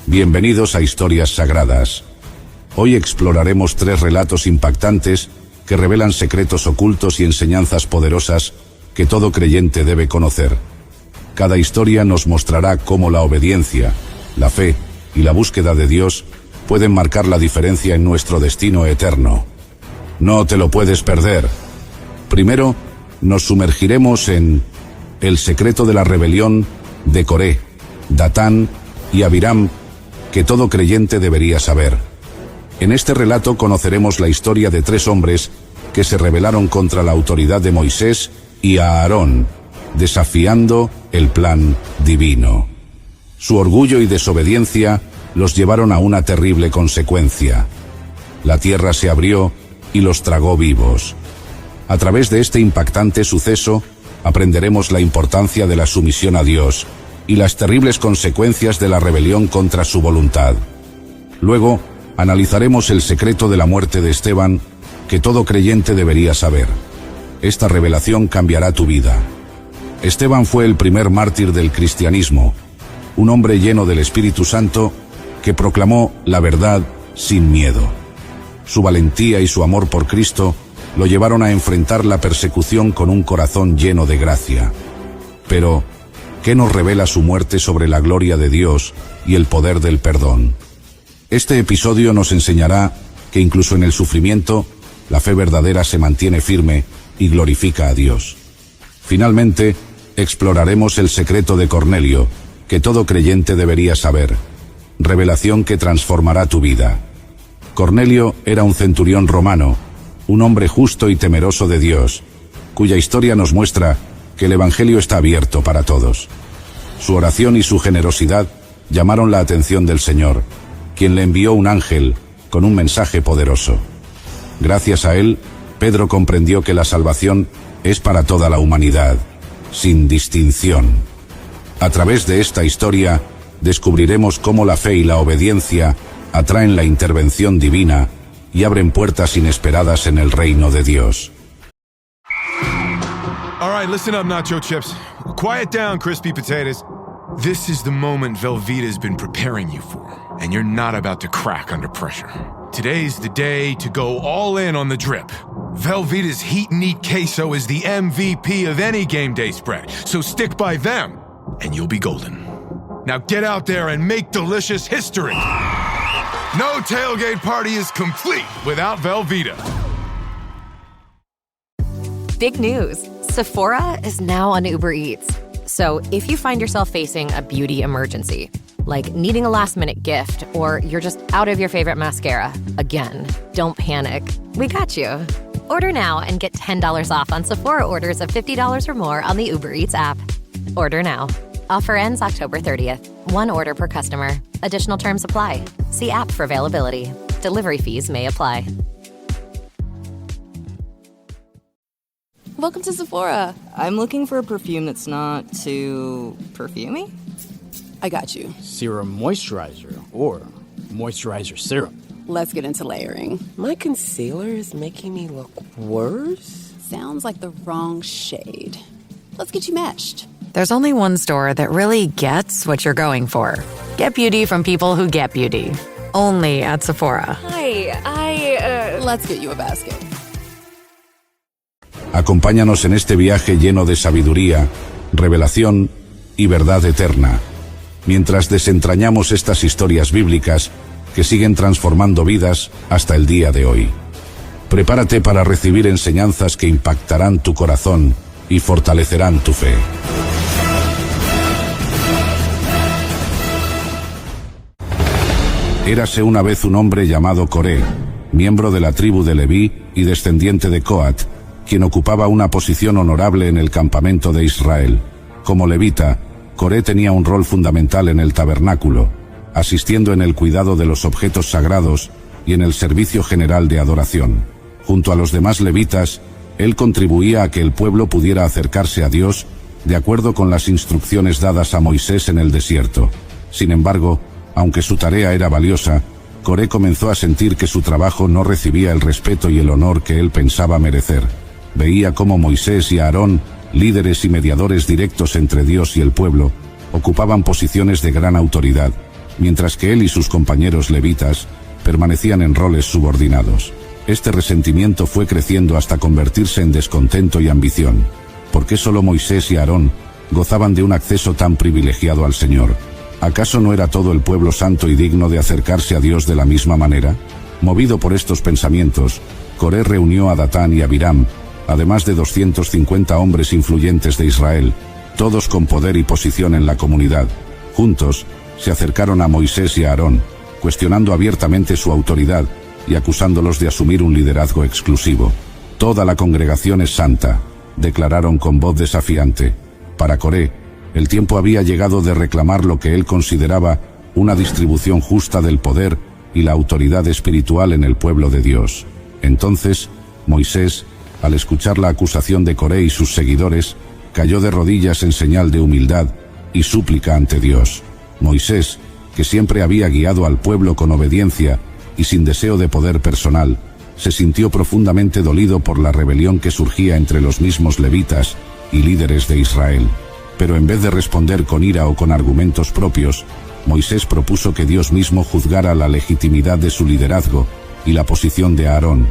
Bienvenidos a Historias Sagradas. Hoy exploraremos 3 relatos impactantes que revelan secretos ocultos y enseñanzas poderosas que todo creyente debe conocer. Cada historia nos mostrará cómo la obediencia, la fe y la búsqueda de Dios pueden marcar la diferencia en nuestro destino eterno. No te lo puedes perder. Primero, nos sumergiremos en el secreto de la rebelión de Coré, Datán y Abiram, que todo creyente debería saber. En este relato conoceremos la historia de 3 hombres que se rebelaron contra la autoridad de Moisés y Aarón, desafiando el plan divino. Su orgullo y desobediencia los llevaron a una terrible consecuencia. La tierra se abrió y los tragó vivos. A través de este impactante suceso, aprenderemos la importancia de la sumisión a Dios y las terribles consecuencias de la rebelión contra su voluntad. Luego, analizaremos el secreto de la muerte de Esteban, que todo creyente debería saber. Esta revelación cambiará tu vida. Esteban fue el primer mártir del cristianismo, un hombre lleno del Espíritu Santo que proclamó la verdad sin miedo. Su valentía y su amor por Cristo lo llevaron a enfrentar la persecución con un corazón lleno de gracia. Pero, ¿qué nos revela su muerte sobre la gloria de Dios y el poder del perdón? Este episodio nos enseñará que incluso en el sufrimiento, la fe verdadera se mantiene firme y glorifica a Dios. Finalmente, exploraremos el secreto de Cornelio, que todo creyente debería saber. Revelación que transformará tu vida. Cornelio era un centurión romano, un hombre justo y temeroso de Dios, cuya historia nos muestra que el Evangelio está abierto para todos. Su oración y su generosidad llamaron la atención del Señor, quien le envió un ángel con un mensaje poderoso. Gracias a él, Pedro comprendió que la salvación es para toda la humanidad, sin distinción. A través de esta historia, descubriremos cómo la fe y la obediencia atraen la intervención divina y abren puertas inesperadas en el reino de Dios. All right, listen up, Nacho Chips. Quiet down, crispy potatoes. This is the moment Velveeta's been preparing you for, and you're not about to crack under pressure. Today's the day to go all in on the drip. Velveeta's Heat and Eat Queso is the MVP of any game day spread, so stick by them, and you'll be golden. Now get out there and make delicious history. No tailgate party is complete without Velveeta. Big news! Sephora is now on Uber Eats. So if you find yourself facing a beauty emergency, like needing a last-minute gift, or you're just out of your favorite mascara, again, don't panic. We got you. Order now and get $10 off on Sephora orders of $50 or more on the Uber Eats app. Order now. Offer ends October 30th. 1 order per customer. Additional terms apply. See app for availability. Delivery fees may apply. Welcome to Sephora. I'm looking for a perfume that's not too perfumey. I got you. Serum moisturizer or moisturizer serum. Let's get into layering. My concealer is making me look worse. Sounds like the wrong shade. Let's get you matched. There's only one store that really gets what you're going for. Get beauty from people who get beauty. Only at Sephora. Hi, Let's get you a basket. Acompáñanos en este viaje lleno de sabiduría, revelación y verdad eterna, mientras desentrañamos estas historias bíblicas que siguen transformando vidas hasta el día de hoy. Prepárate para recibir enseñanzas que impactarán tu corazón y fortalecerán tu fe. Érase una vez un hombre llamado Coré, miembro de la tribu de Leví y descendiente de Coat, quien ocupaba una posición honorable en el campamento de Israel. Como levita, Coré tenía un rol fundamental en el tabernáculo, asistiendo en el cuidado de los objetos sagrados y en el servicio general de adoración. Junto a los demás levitas, él contribuía a que el pueblo pudiera acercarse a Dios de acuerdo con las instrucciones dadas a Moisés en el desierto. Sin embargo, aunque su tarea era valiosa, Coré comenzó a sentir que su trabajo no recibía el respeto y el honor que él pensaba merecer. Veía cómo Moisés y Aarón, líderes y mediadores directos entre Dios y el pueblo, ocupaban posiciones de gran autoridad, mientras que él y sus compañeros levitas permanecían en roles subordinados. Este resentimiento fue creciendo hasta convertirse en descontento y ambición. ¿Por qué solo Moisés y Aarón gozaban de un acceso tan privilegiado al Señor? ¿Acaso no era todo el pueblo santo y digno de acercarse a Dios de la misma manera? Movido por estos pensamientos, Coré reunió a Datán y Abiram, además de 250 hombres influyentes de Israel, todos con poder y posición en la comunidad. Juntos, se acercaron a Moisés y a Aarón, cuestionando abiertamente su autoridad y acusándolos de asumir un liderazgo exclusivo. «Toda la congregación es santa», declararon con voz desafiante. Para Coré, el tiempo había llegado de reclamar lo que él consideraba una distribución justa del poder y la autoridad espiritual en el pueblo de Dios. Entonces, Moisés, al escuchar la acusación de Coré y sus seguidores, cayó de rodillas en señal de humildad y súplica ante Dios. Moisés, que siempre había guiado al pueblo con obediencia y sin deseo de poder personal, se sintió profundamente dolido por la rebelión que surgía entre los mismos levitas y líderes de Israel. Pero en vez de responder con ira o con argumentos propios, Moisés propuso que Dios mismo juzgara la legitimidad de su liderazgo y la posición de Aarón.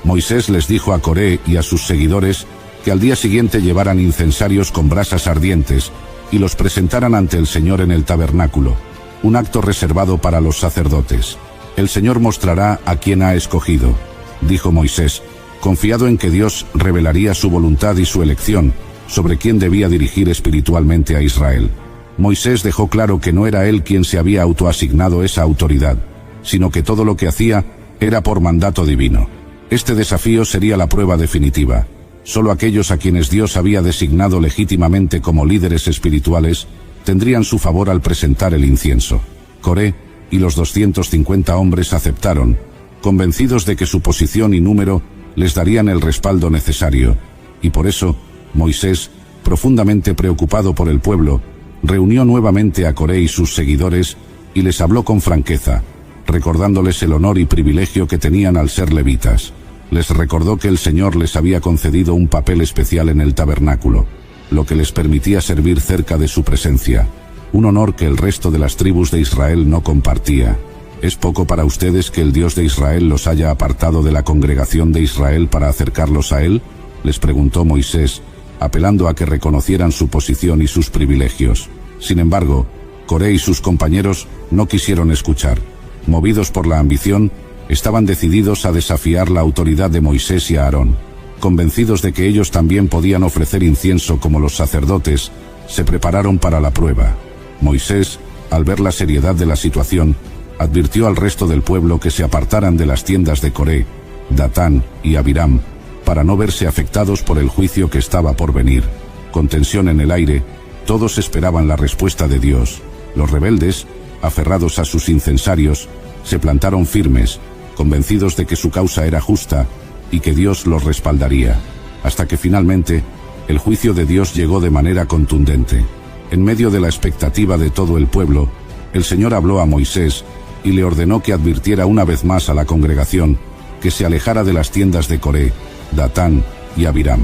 Moisés les dijo a Coré y a sus seguidores que al día siguiente llevaran incensarios con brasas ardientes y los presentaran ante el Señor en el tabernáculo, un acto reservado para los sacerdotes. «El Señor mostrará a quién ha escogido», dijo Moisés, confiado en que Dios revelaría su voluntad y su elección sobre quién debía dirigir espiritualmente a Israel. Moisés dejó claro que no era él quien se había autoasignado esa autoridad, sino que todo lo que hacía era por mandato divino. Este desafío sería la prueba definitiva. Solo aquellos a quienes Dios había designado legítimamente como líderes espirituales tendrían su favor al presentar el incienso. Coré y los 250 hombres aceptaron, convencidos de que su posición y número les darían el respaldo necesario, y por eso Moisés, profundamente preocupado por el pueblo, reunió nuevamente a Coré y sus seguidores y les habló con franqueza, recordándoles el honor y privilegio que tenían al ser levitas. Les recordó que el Señor les había concedido un papel especial en el tabernáculo, lo que les permitía servir cerca de su presencia, un honor que el resto de las tribus de Israel no compartía. ¿Es poco para ustedes que el Dios de Israel los haya apartado de la congregación de Israel para acercarlos a Él?, les preguntó Moisés, apelando a que reconocieran su posición y sus privilegios. Sin embargo, Coré y sus compañeros no quisieron escuchar. Movidos por la ambición, estaban decididos a desafiar la autoridad de Moisés y Aarón. Convencidos de que ellos también podían ofrecer incienso como los sacerdotes, se prepararon para la prueba. Moisés, al ver la seriedad de la situación, advirtió al resto del pueblo que se apartaran de las tiendas de Coré, Datán y Abiram, para no verse afectados por el juicio que estaba por venir. Con tensión en el aire, todos esperaban la respuesta de Dios. Los rebeldes, aferrados a sus incensarios, se plantaron firmes, convencidos de que su causa era justa y que Dios los respaldaría, hasta que finalmente el juicio de Dios llegó de manera contundente. En medio de la expectativa de todo el pueblo, el Señor habló a Moisés y le ordenó que advirtiera una vez más a la congregación que se alejara de las tiendas de Coré, Datán y Abiram.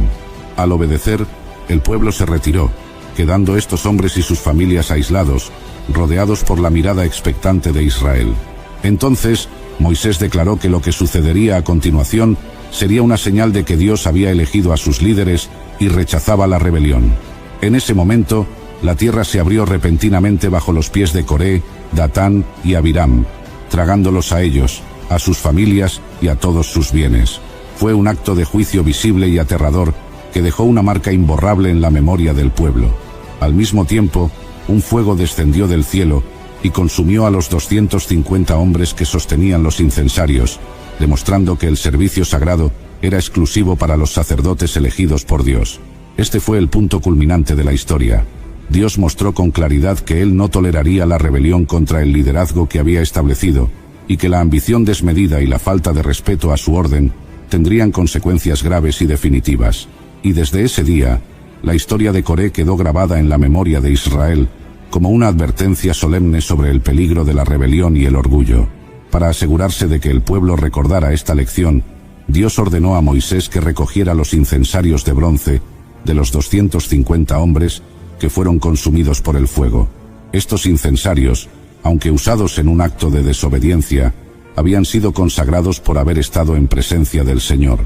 Al obedecer, el pueblo se retiró, quedando estos hombres y sus familias aislados, rodeados por la mirada expectante de Israel. Entonces, Moisés declaró que lo que sucedería a continuación sería una señal de que Dios había elegido a sus líderes y rechazaba la rebelión. En ese momento, la tierra se abrió repentinamente bajo los pies de Coré, Datán y Abiram, tragándolos a ellos, a sus familias y a todos sus bienes. Fue un acto de juicio visible y aterrador que dejó una marca imborrable en la memoria del pueblo. Al mismo tiempo, un fuego descendió del cielo y consumió a los 250 hombres que sostenían los incensarios, demostrando que el servicio sagrado era exclusivo para los sacerdotes elegidos por Dios. Este fue el punto culminante de la historia. Dios mostró con claridad que Él no toleraría la rebelión contra el liderazgo que había establecido, y que la ambición desmedida y la falta de respeto a su orden tendrían consecuencias graves y definitivas. Y desde ese día, la historia de Coré quedó grabada en la memoria de Israel como una advertencia solemne sobre el peligro de la rebelión y el orgullo. Para asegurarse de que el pueblo recordara esta lección, Dios ordenó a Moisés que recogiera los incensarios de bronce de los 250 hombres que fueron consumidos por el fuego. Estos incensarios aunque usados en un acto de desobediencia, habían sido consagrados por haber estado en presencia del Señor.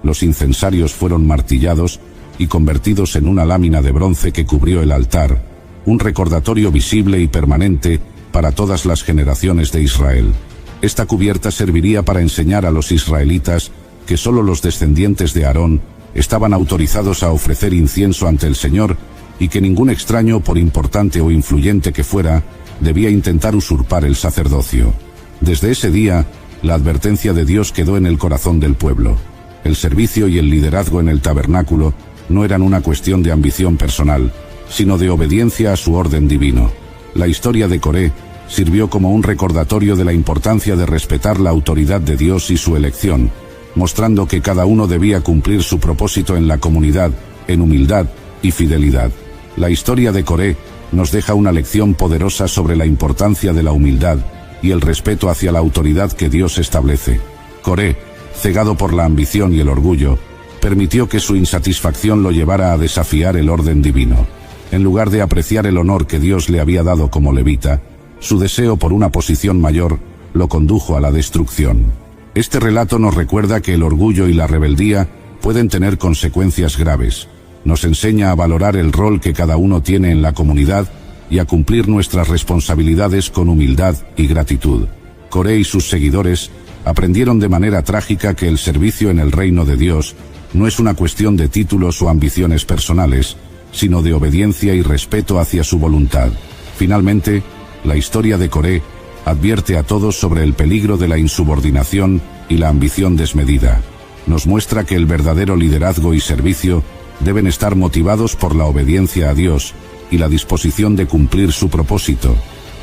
Los incensarios fueron martillados y convertidos en una lámina de bronce que cubrió el altar, un recordatorio visible y permanente para todas las generaciones de Israel. Esta cubierta serviría para enseñar a los israelitas que solo los descendientes de Aarón estaban autorizados a ofrecer incienso ante el Señor y que ningún extraño, por importante o influyente que fuera, debía intentar usurpar el sacerdocio. Desde ese día, la advertencia de Dios quedó en el corazón del pueblo. El servicio y el liderazgo en el tabernáculo no eran una cuestión de ambición personal, sino de obediencia a su orden divino. La historia de Coré sirvió como un recordatorio de la importancia de respetar la autoridad de Dios y su elección, mostrando que cada uno debía cumplir su propósito en la comunidad, en humildad y fidelidad. La historia de Coré nos deja una lección poderosa sobre la importancia de la humildad y el respeto hacia la autoridad que Dios establece. Coré, cegado por la ambición y el orgullo, permitió que su insatisfacción lo llevara a desafiar el orden divino. En lugar de apreciar el honor que Dios le había dado como levita, su deseo por una posición mayor lo condujo a la destrucción. Este relato nos recuerda que el orgullo y la rebeldía pueden tener consecuencias graves. Nos enseña a valorar el rol que cada uno tiene en la comunidad y a cumplir nuestras responsabilidades con humildad y gratitud. Coré y sus seguidores aprendieron de manera trágica que el servicio en el reino de Dios no es una cuestión de títulos o ambiciones personales, sino de obediencia y respeto hacia su voluntad. Finalmente, la historia de Coré advierte a todos sobre el peligro de la insubordinación y la ambición desmedida. Nos muestra que el verdadero liderazgo y servicio deben estar motivados por la obediencia a Dios y la disposición de cumplir su propósito,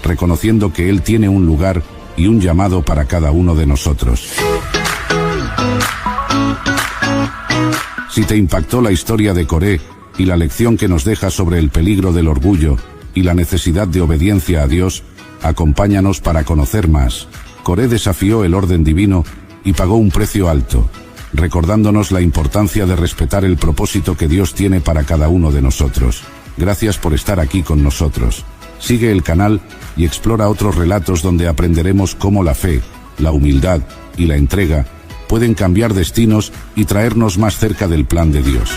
reconociendo que Él tiene un lugar y un llamado para cada uno de nosotros. Si te impactó la historia de Coré y la lección que nos deja sobre el peligro del orgullo y la necesidad de obediencia a Dios, acompáñanos para conocer más. Coré desafió el orden divino y pagó un precio alto, recordándonos la importancia de respetar el propósito que Dios tiene para cada uno de nosotros. Gracias por estar aquí con nosotros. Sigue el canal y explora otros relatos donde aprenderemos cómo la fe, la humildad y la entrega pueden cambiar destinos y traernos más cerca del plan de Dios.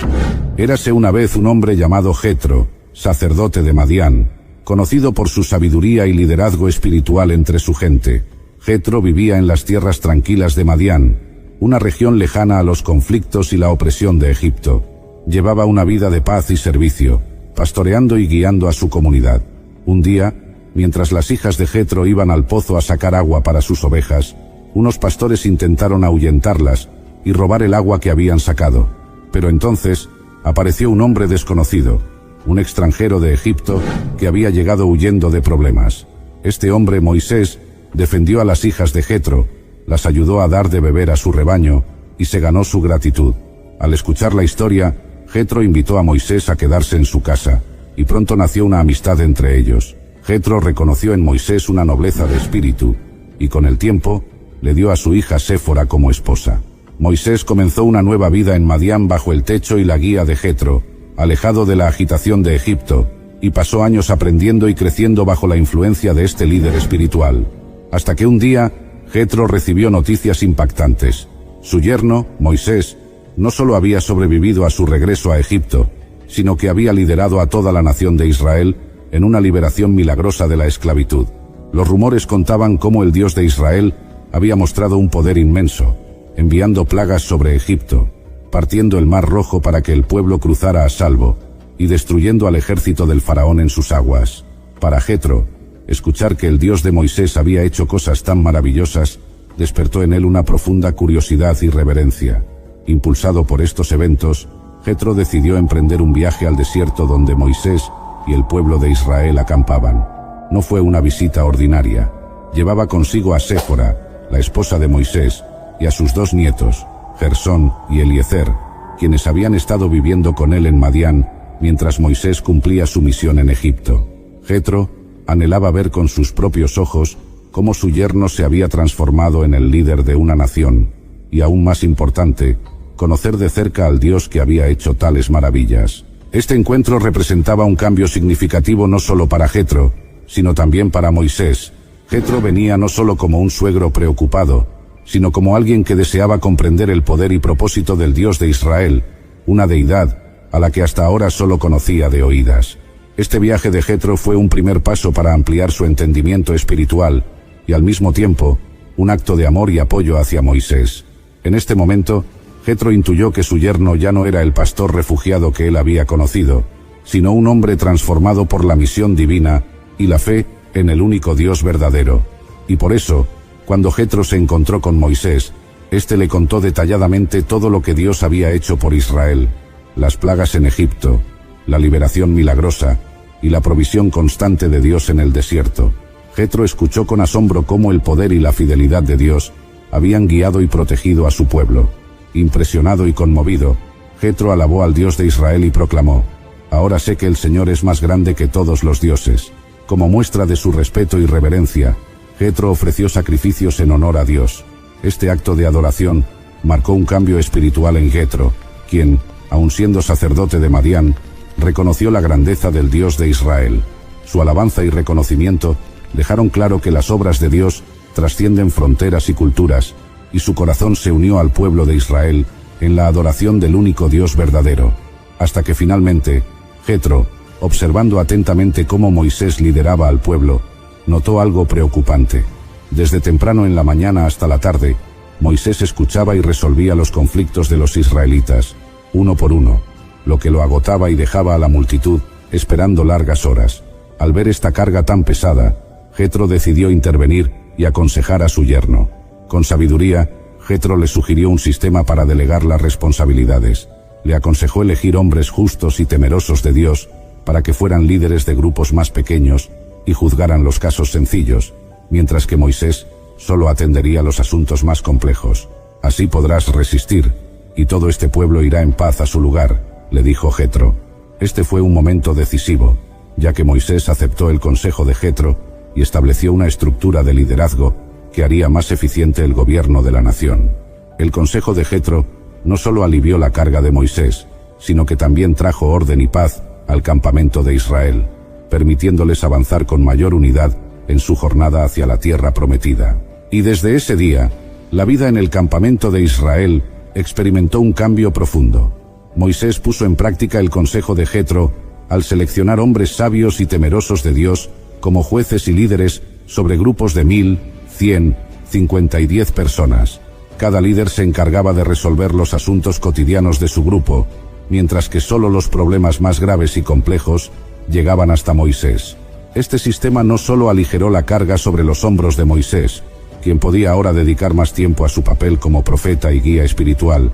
Érase una vez un hombre llamado Jetro, sacerdote de Madián, conocido por su sabiduría y liderazgo espiritual entre su gente. Jetro vivía en las tierras tranquilas de Madián, una región lejana a los conflictos y la opresión de Egipto. Llevaba una vida de paz y servicio, pastoreando y guiando a su comunidad. Un día, mientras las hijas de Jetro iban al pozo a sacar agua para sus ovejas, unos pastores intentaron ahuyentarlas y robar el agua que habían sacado. Pero entonces apareció un hombre desconocido, un extranjero de Egipto que había llegado huyendo de problemas. Este hombre, Moisés, defendió a las hijas de Jetro, las ayudó a dar de beber a su rebaño y se ganó su gratitud. Al escuchar la historia, Jetro invitó a Moisés a quedarse en su casa, y pronto nació una amistad entre ellos. Jetro reconoció en Moisés una nobleza de espíritu, y con el tiempo le dio a su hija Séfora como esposa. Moisés comenzó una nueva vida en Madián bajo el techo y la guía de Jetro, alejado de la agitación de Egipto, y pasó años aprendiendo y creciendo bajo la influencia de este líder espiritual. Hasta que un día, Jetro recibió noticias impactantes. Su yerno, Moisés, no solo había sobrevivido a su regreso a Egipto, sino que había liderado a toda la nación de Israel en una liberación milagrosa de la esclavitud. Los rumores contaban cómo el Dios de Israel había mostrado un poder inmenso, enviando plagas sobre Egipto, partiendo el Mar Rojo para que el pueblo cruzara a salvo, y destruyendo al ejército del faraón en sus aguas. Para Jetro, escuchar que el Dios de Moisés había hecho cosas tan maravillosas despertó en él una profunda curiosidad y reverencia. Impulsado por estos eventos, Jetro decidió emprender un viaje al desierto donde Moisés y el pueblo de Israel acampaban. No fue una visita ordinaria. Llevaba consigo a Séfora, la esposa de Moisés, y a sus 2 nietos, Gersón y Eliezer, quienes habían estado viviendo con él en Madián mientras Moisés cumplía su misión en Egipto. Jetro anhelaba ver con sus propios ojos cómo su yerno se había transformado en el líder de una nación, y aún más importante, conocer de cerca al Dios que había hecho tales maravillas. Este encuentro representaba un cambio significativo no solo para Jetro, sino también para Moisés, Jetro venía no solo como un suegro preocupado, sino como alguien que deseaba comprender el poder y propósito del Dios de Israel, una deidad a la que hasta ahora solo conocía de oídas. Este viaje de Jetro fue un primer paso para ampliar su entendimiento espiritual y al mismo tiempo un acto de amor y apoyo hacia Moisés. En este momento, Jetro intuyó que su yerno ya no era el pastor refugiado que él había conocido, sino un hombre transformado por la misión divina y la fe en el único Dios verdadero. Y por eso, cuando Jetro se encontró con Moisés, éste le contó detalladamente todo lo que Dios había hecho por Israel, las plagas en Egipto, la liberación milagrosa y la provisión constante de Dios en el desierto. Jetro escuchó con asombro cómo el poder y la fidelidad de Dios habían guiado y protegido a su pueblo. Impresionado y conmovido, Jetro alabó al Dios de Israel y proclamó: «Ahora sé que el Señor es más grande que todos los dioses». Como muestra de su respeto y reverencia, Jetro ofreció sacrificios en honor a Dios. Este acto de adoración marcó un cambio espiritual en Jetro, quien, aun siendo sacerdote de Madián, reconoció la grandeza del Dios de Israel. Su alabanza y reconocimiento dejaron claro que las obras de Dios trascienden fronteras y culturas, y su corazón se unió al pueblo de Israel en la adoración del único Dios verdadero. Hasta que finalmente, Jetro, observando atentamente cómo Moisés lideraba al pueblo, notó algo preocupante. Desde temprano en la mañana hasta la tarde, Moisés escuchaba y resolvía los conflictos de los israelitas, uno por uno, lo que lo agotaba y dejaba a la multitud esperando largas horas. Al ver esta carga tan pesada, Jetro decidió intervenir y aconsejar a su yerno. Con sabiduría, Jetro le sugirió un sistema para delegar las responsabilidades. Le aconsejó elegir hombres justos y temerosos de Dios para que fueran líderes de grupos más pequeños y juzgaran los casos sencillos, mientras que Moisés solo atendería los asuntos más complejos. «Así podrás resistir, y todo este pueblo irá en paz a su lugar», le dijo Jetro. Este fue un momento decisivo, ya que Moisés aceptó el consejo de Jetro y estableció una estructura de liderazgo que haría más eficiente el gobierno de la nación. El consejo de Jetro no solo alivió la carga de Moisés, sino que también trajo orden y paz al campamento de Israel, permitiéndoles avanzar con mayor unidad en su jornada hacia la tierra prometida. Y desde ese día, la vida en el campamento de Israel experimentó un cambio profundo. Moisés puso en práctica el consejo de Jetro al seleccionar hombres sabios y temerosos de Dios como jueces y líderes sobre grupos de 1000, 100, 50 y 10 personas. Cada líder se encargaba de resolver los asuntos cotidianos de su grupo, mientras que solo los problemas más graves y complejos llegaban hasta Moisés. Este sistema no solo aligeró la carga sobre los hombros de Moisés, quien podía ahora dedicar más tiempo a su papel como profeta y guía espiritual.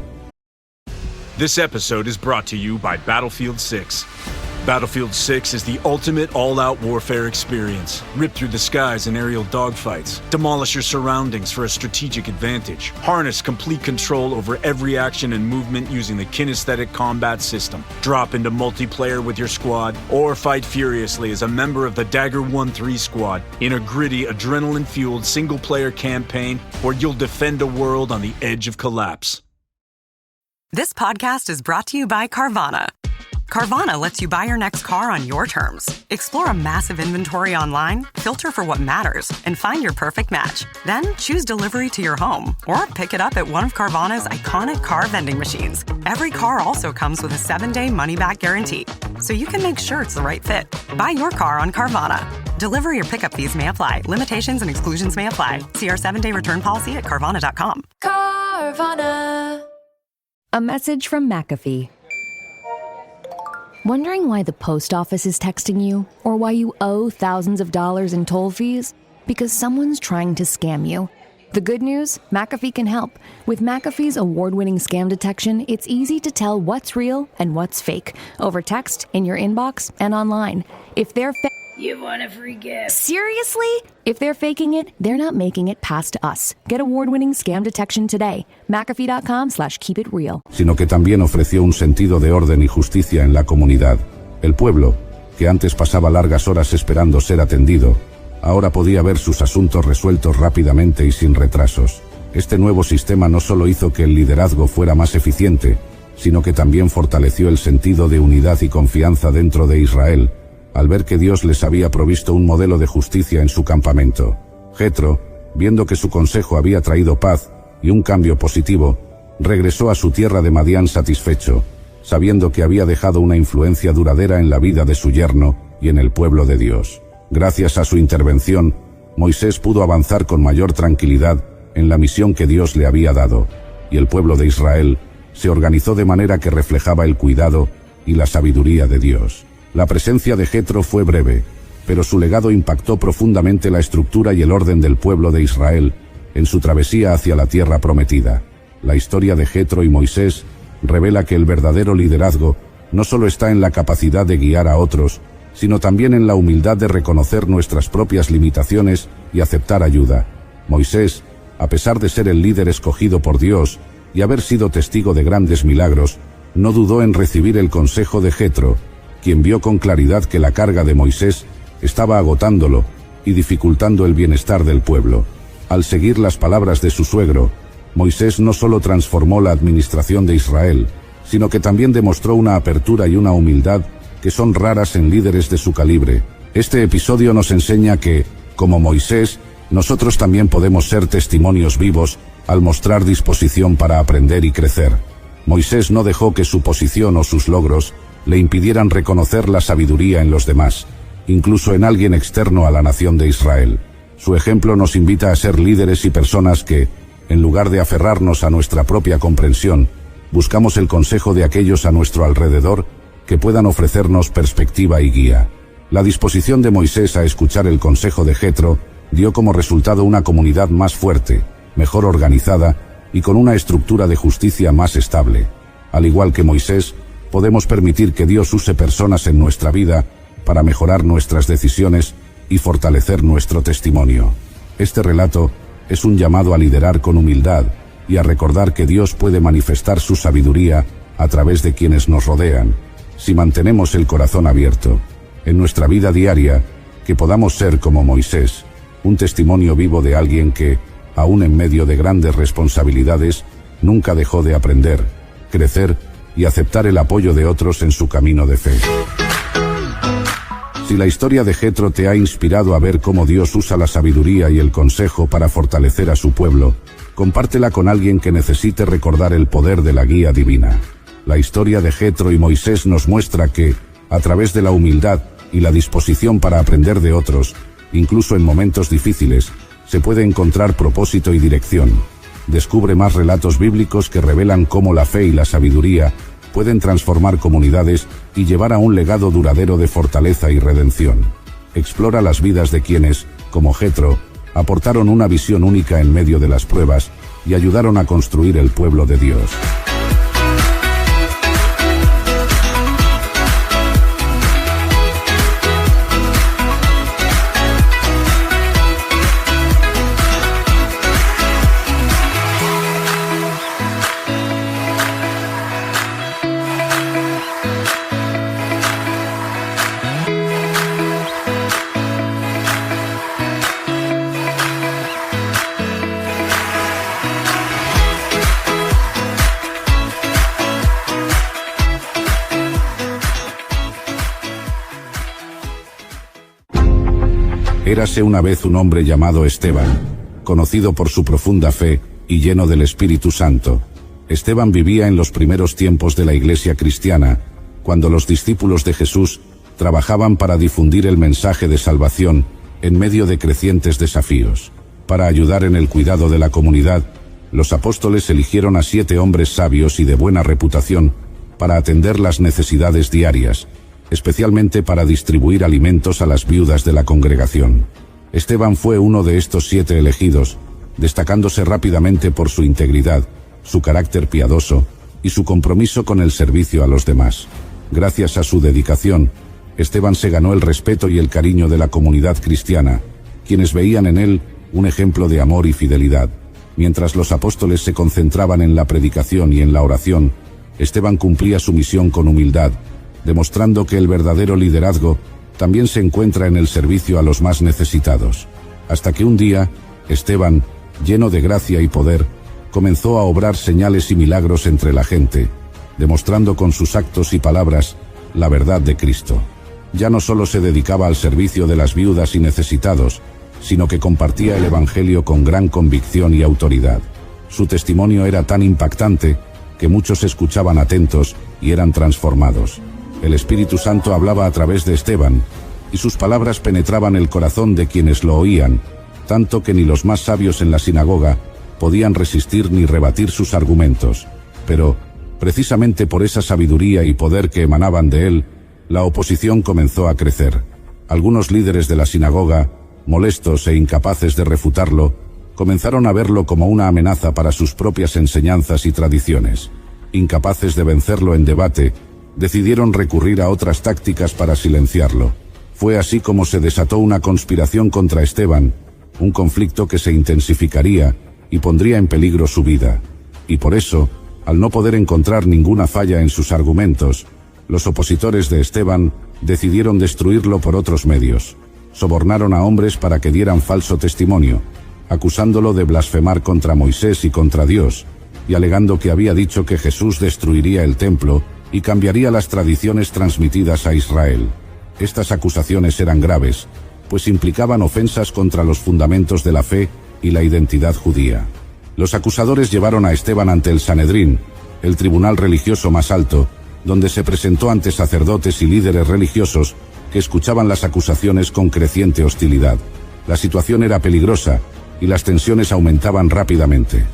This episode is brought to you by Battlefield 6. Battlefield 6 is the ultimate all-out warfare experience. Rip through the skies in aerial dogfights. Demolish your surroundings for a strategic advantage. Harness complete control over every action and movement using the Kinesthetic combat system. Drop into multiplayer with your squad, or fight furiously as a member of the Dagger 1-3 squad in a gritty, adrenaline-fueled single-player campaign where you'll defend a world on the edge of collapse. This podcast is brought to you by Carvana. Carvana lets you buy your next car on your terms. Explore a massive inventory online, filter for what matters, and find your perfect match. Then choose delivery to your home or pick it up at one of Carvana's iconic car vending machines. Every car also comes with a 7-day money-back guarantee, so you can make sure it's the right fit. Buy your car on Carvana. Delivery or pickup fees may apply. Limitations and exclusions may apply. See our 7-day return policy at Carvana.com. Carvana. A message from McAfee. Wondering why the post office is texting you or why you owe thousands of dollars in toll fees? Because someone's trying to scam you. The good news? McAfee can help. With McAfee's award-winning scam detection, it's easy to tell what's real and what's fake over text, in your inbox, and online. If they're You want a free gift. Seriously? If they're faking it, they're not making it past us. Get award-winning scam detection today. McAfee.com/keepitreal. Sino que también ofreció un sentido de orden y justicia en la comunidad. El pueblo, que antes pasaba largas horas esperando ser atendido, ahora podía ver sus asuntos resueltos rápidamente y sin retrasos. Este nuevo sistema no solo hizo que el liderazgo fuera más eficiente, sino que también fortaleció el sentido de unidad y confianza dentro de Israel, al ver que Dios les había provisto un modelo de justicia en su campamento. Jetro, viendo que su consejo había traído paz y un cambio positivo, regresó a su tierra de Madián satisfecho, sabiendo que había dejado una influencia duradera en la vida de su yerno y en el pueblo de Dios. Gracias a su intervención, Moisés pudo avanzar con mayor tranquilidad en la misión que Dios le había dado, y el pueblo de Israel se organizó de manera que reflejaba el cuidado y la sabiduría de Dios. La presencia de Jetro fue breve, pero su legado impactó profundamente la estructura y el orden del pueblo de Israel en su travesía hacia la tierra prometida. La historia de Jetro y Moisés revela que el verdadero liderazgo no solo está en la capacidad de guiar a otros, sino también en la humildad de reconocer nuestras propias limitaciones y aceptar ayuda. Moisés, a pesar de ser el líder escogido por Dios y haber sido testigo de grandes milagros, no dudó en recibir el consejo de Jetro, quien vio con claridad que la carga de Moisés estaba agotándolo y dificultando el bienestar del pueblo. Al seguir las palabras de su suegro, Moisés no solo transformó la administración de Israel, sino que también demostró una apertura y una humildad que son raras en líderes de su calibre. Este episodio nos enseña que, como Moisés, nosotros también podemos ser testimonios vivos al mostrar disposición para aprender y crecer. Moisés no dejó que su posición o sus logros le impidieran reconocer la sabiduría en los demás, incluso en alguien externo a la nación de Israel. Su ejemplo nos invita a ser líderes y personas que, en lugar de aferrarnos a nuestra propia comprensión, buscamos el consejo de aquellos a nuestro alrededor que puedan ofrecernos perspectiva y guía. La disposición de Moisés a escuchar el consejo de Jetro dio como resultado una comunidad más fuerte, mejor organizada y con una estructura de justicia más estable. Al igual que Moisés, podemos permitir que Dios use personas en nuestra vida para mejorar nuestras decisiones y fortalecer nuestro testimonio. Este relato es un llamado a liderar con humildad y a recordar que Dios puede manifestar su sabiduría a través de quienes nos rodean, si mantenemos el corazón abierto. En nuestra vida diaria, que podamos ser como Moisés, un testimonio vivo de alguien que, aún en medio de grandes responsabilidades, nunca dejó de aprender, crecer y aceptar el apoyo de otros en su camino de fe. Si la historia de Jetro te ha inspirado a ver cómo Dios usa la sabiduría y el consejo para fortalecer a su pueblo, compártela con alguien que necesite recordar el poder de la guía divina. La historia de Jetro y Moisés nos muestra que, a través de la humildad y la disposición para aprender de otros, incluso en momentos difíciles, se puede encontrar propósito y dirección. Descubre más relatos bíblicos que revelan cómo la fe y la sabiduría pueden transformar comunidades y llevar a un legado duradero de fortaleza y redención. Explora las vidas de quienes, como Jetro, aportaron una visión única en medio de las pruebas y ayudaron a construir el pueblo de Dios. Érase una vez un hombre llamado Esteban, conocido por su profunda fe y lleno del Espíritu Santo. Esteban vivía en los primeros tiempos de la Iglesia cristiana, cuando los discípulos de Jesús trabajaban para difundir el mensaje de salvación en medio de crecientes desafíos. Para ayudar en el cuidado de la comunidad, los apóstoles eligieron a 7 hombres sabios y de buena reputación para atender las necesidades diarias, especialmente para distribuir alimentos a las viudas de la congregación. Esteban fue uno de estos 7 elegidos, destacándose rápidamente por su integridad, su carácter piadoso y su compromiso con el servicio a los demás. Gracias a su dedicación, Esteban se ganó el respeto y el cariño de la comunidad cristiana, quienes veían en él un ejemplo de amor y fidelidad. Mientras los apóstoles se concentraban en la predicación y en la oración, Esteban cumplía su misión con humildad, demostrando que el verdadero liderazgo también se encuentra en el servicio a los más necesitados. Hasta que un día, Esteban, lleno de gracia y poder, comenzó a obrar señales y milagros entre la gente, demostrando con sus actos y palabras la verdad de Cristo. Ya no solo se dedicaba al servicio de las viudas y necesitados, sino que compartía el Evangelio con gran convicción y autoridad. Su testimonio era tan impactante que muchos escuchaban atentos y eran transformados. El Espíritu Santo hablaba a través de Esteban, y sus palabras penetraban el corazón de quienes lo oían, tanto que ni los más sabios en la sinagoga podían resistir ni rebatir sus argumentos. Pero, precisamente por esa sabiduría y poder que emanaban de él, la oposición comenzó a crecer. Algunos líderes de la sinagoga, molestos e incapaces de refutarlo, comenzaron a verlo como una amenaza para sus propias enseñanzas y tradiciones. Incapaces de vencerlo en debate, decidieron recurrir a otras tácticas para silenciarlo. Fue así como se desató una conspiración contra Esteban, un conflicto que se intensificaría y pondría en peligro su vida. Y por eso, al no poder encontrar ninguna falla en sus argumentos, los opositores de Esteban decidieron destruirlo por otros medios. Sobornaron a hombres para que dieran falso testimonio, acusándolo de blasfemar contra Moisés y contra Dios, y alegando que había dicho que Jesús destruiría el templo y cambiaría las tradiciones transmitidas a Israel. Estas acusaciones eran graves, pues implicaban ofensas contra los fundamentos de la fe y la identidad judía. Los acusadores llevaron a Esteban ante el Sanedrín, el tribunal religioso más alto, donde se presentó ante sacerdotes y líderes religiosos que escuchaban las acusaciones con creciente hostilidad. La situación era peligrosa y las tensiones aumentaban rápidamente.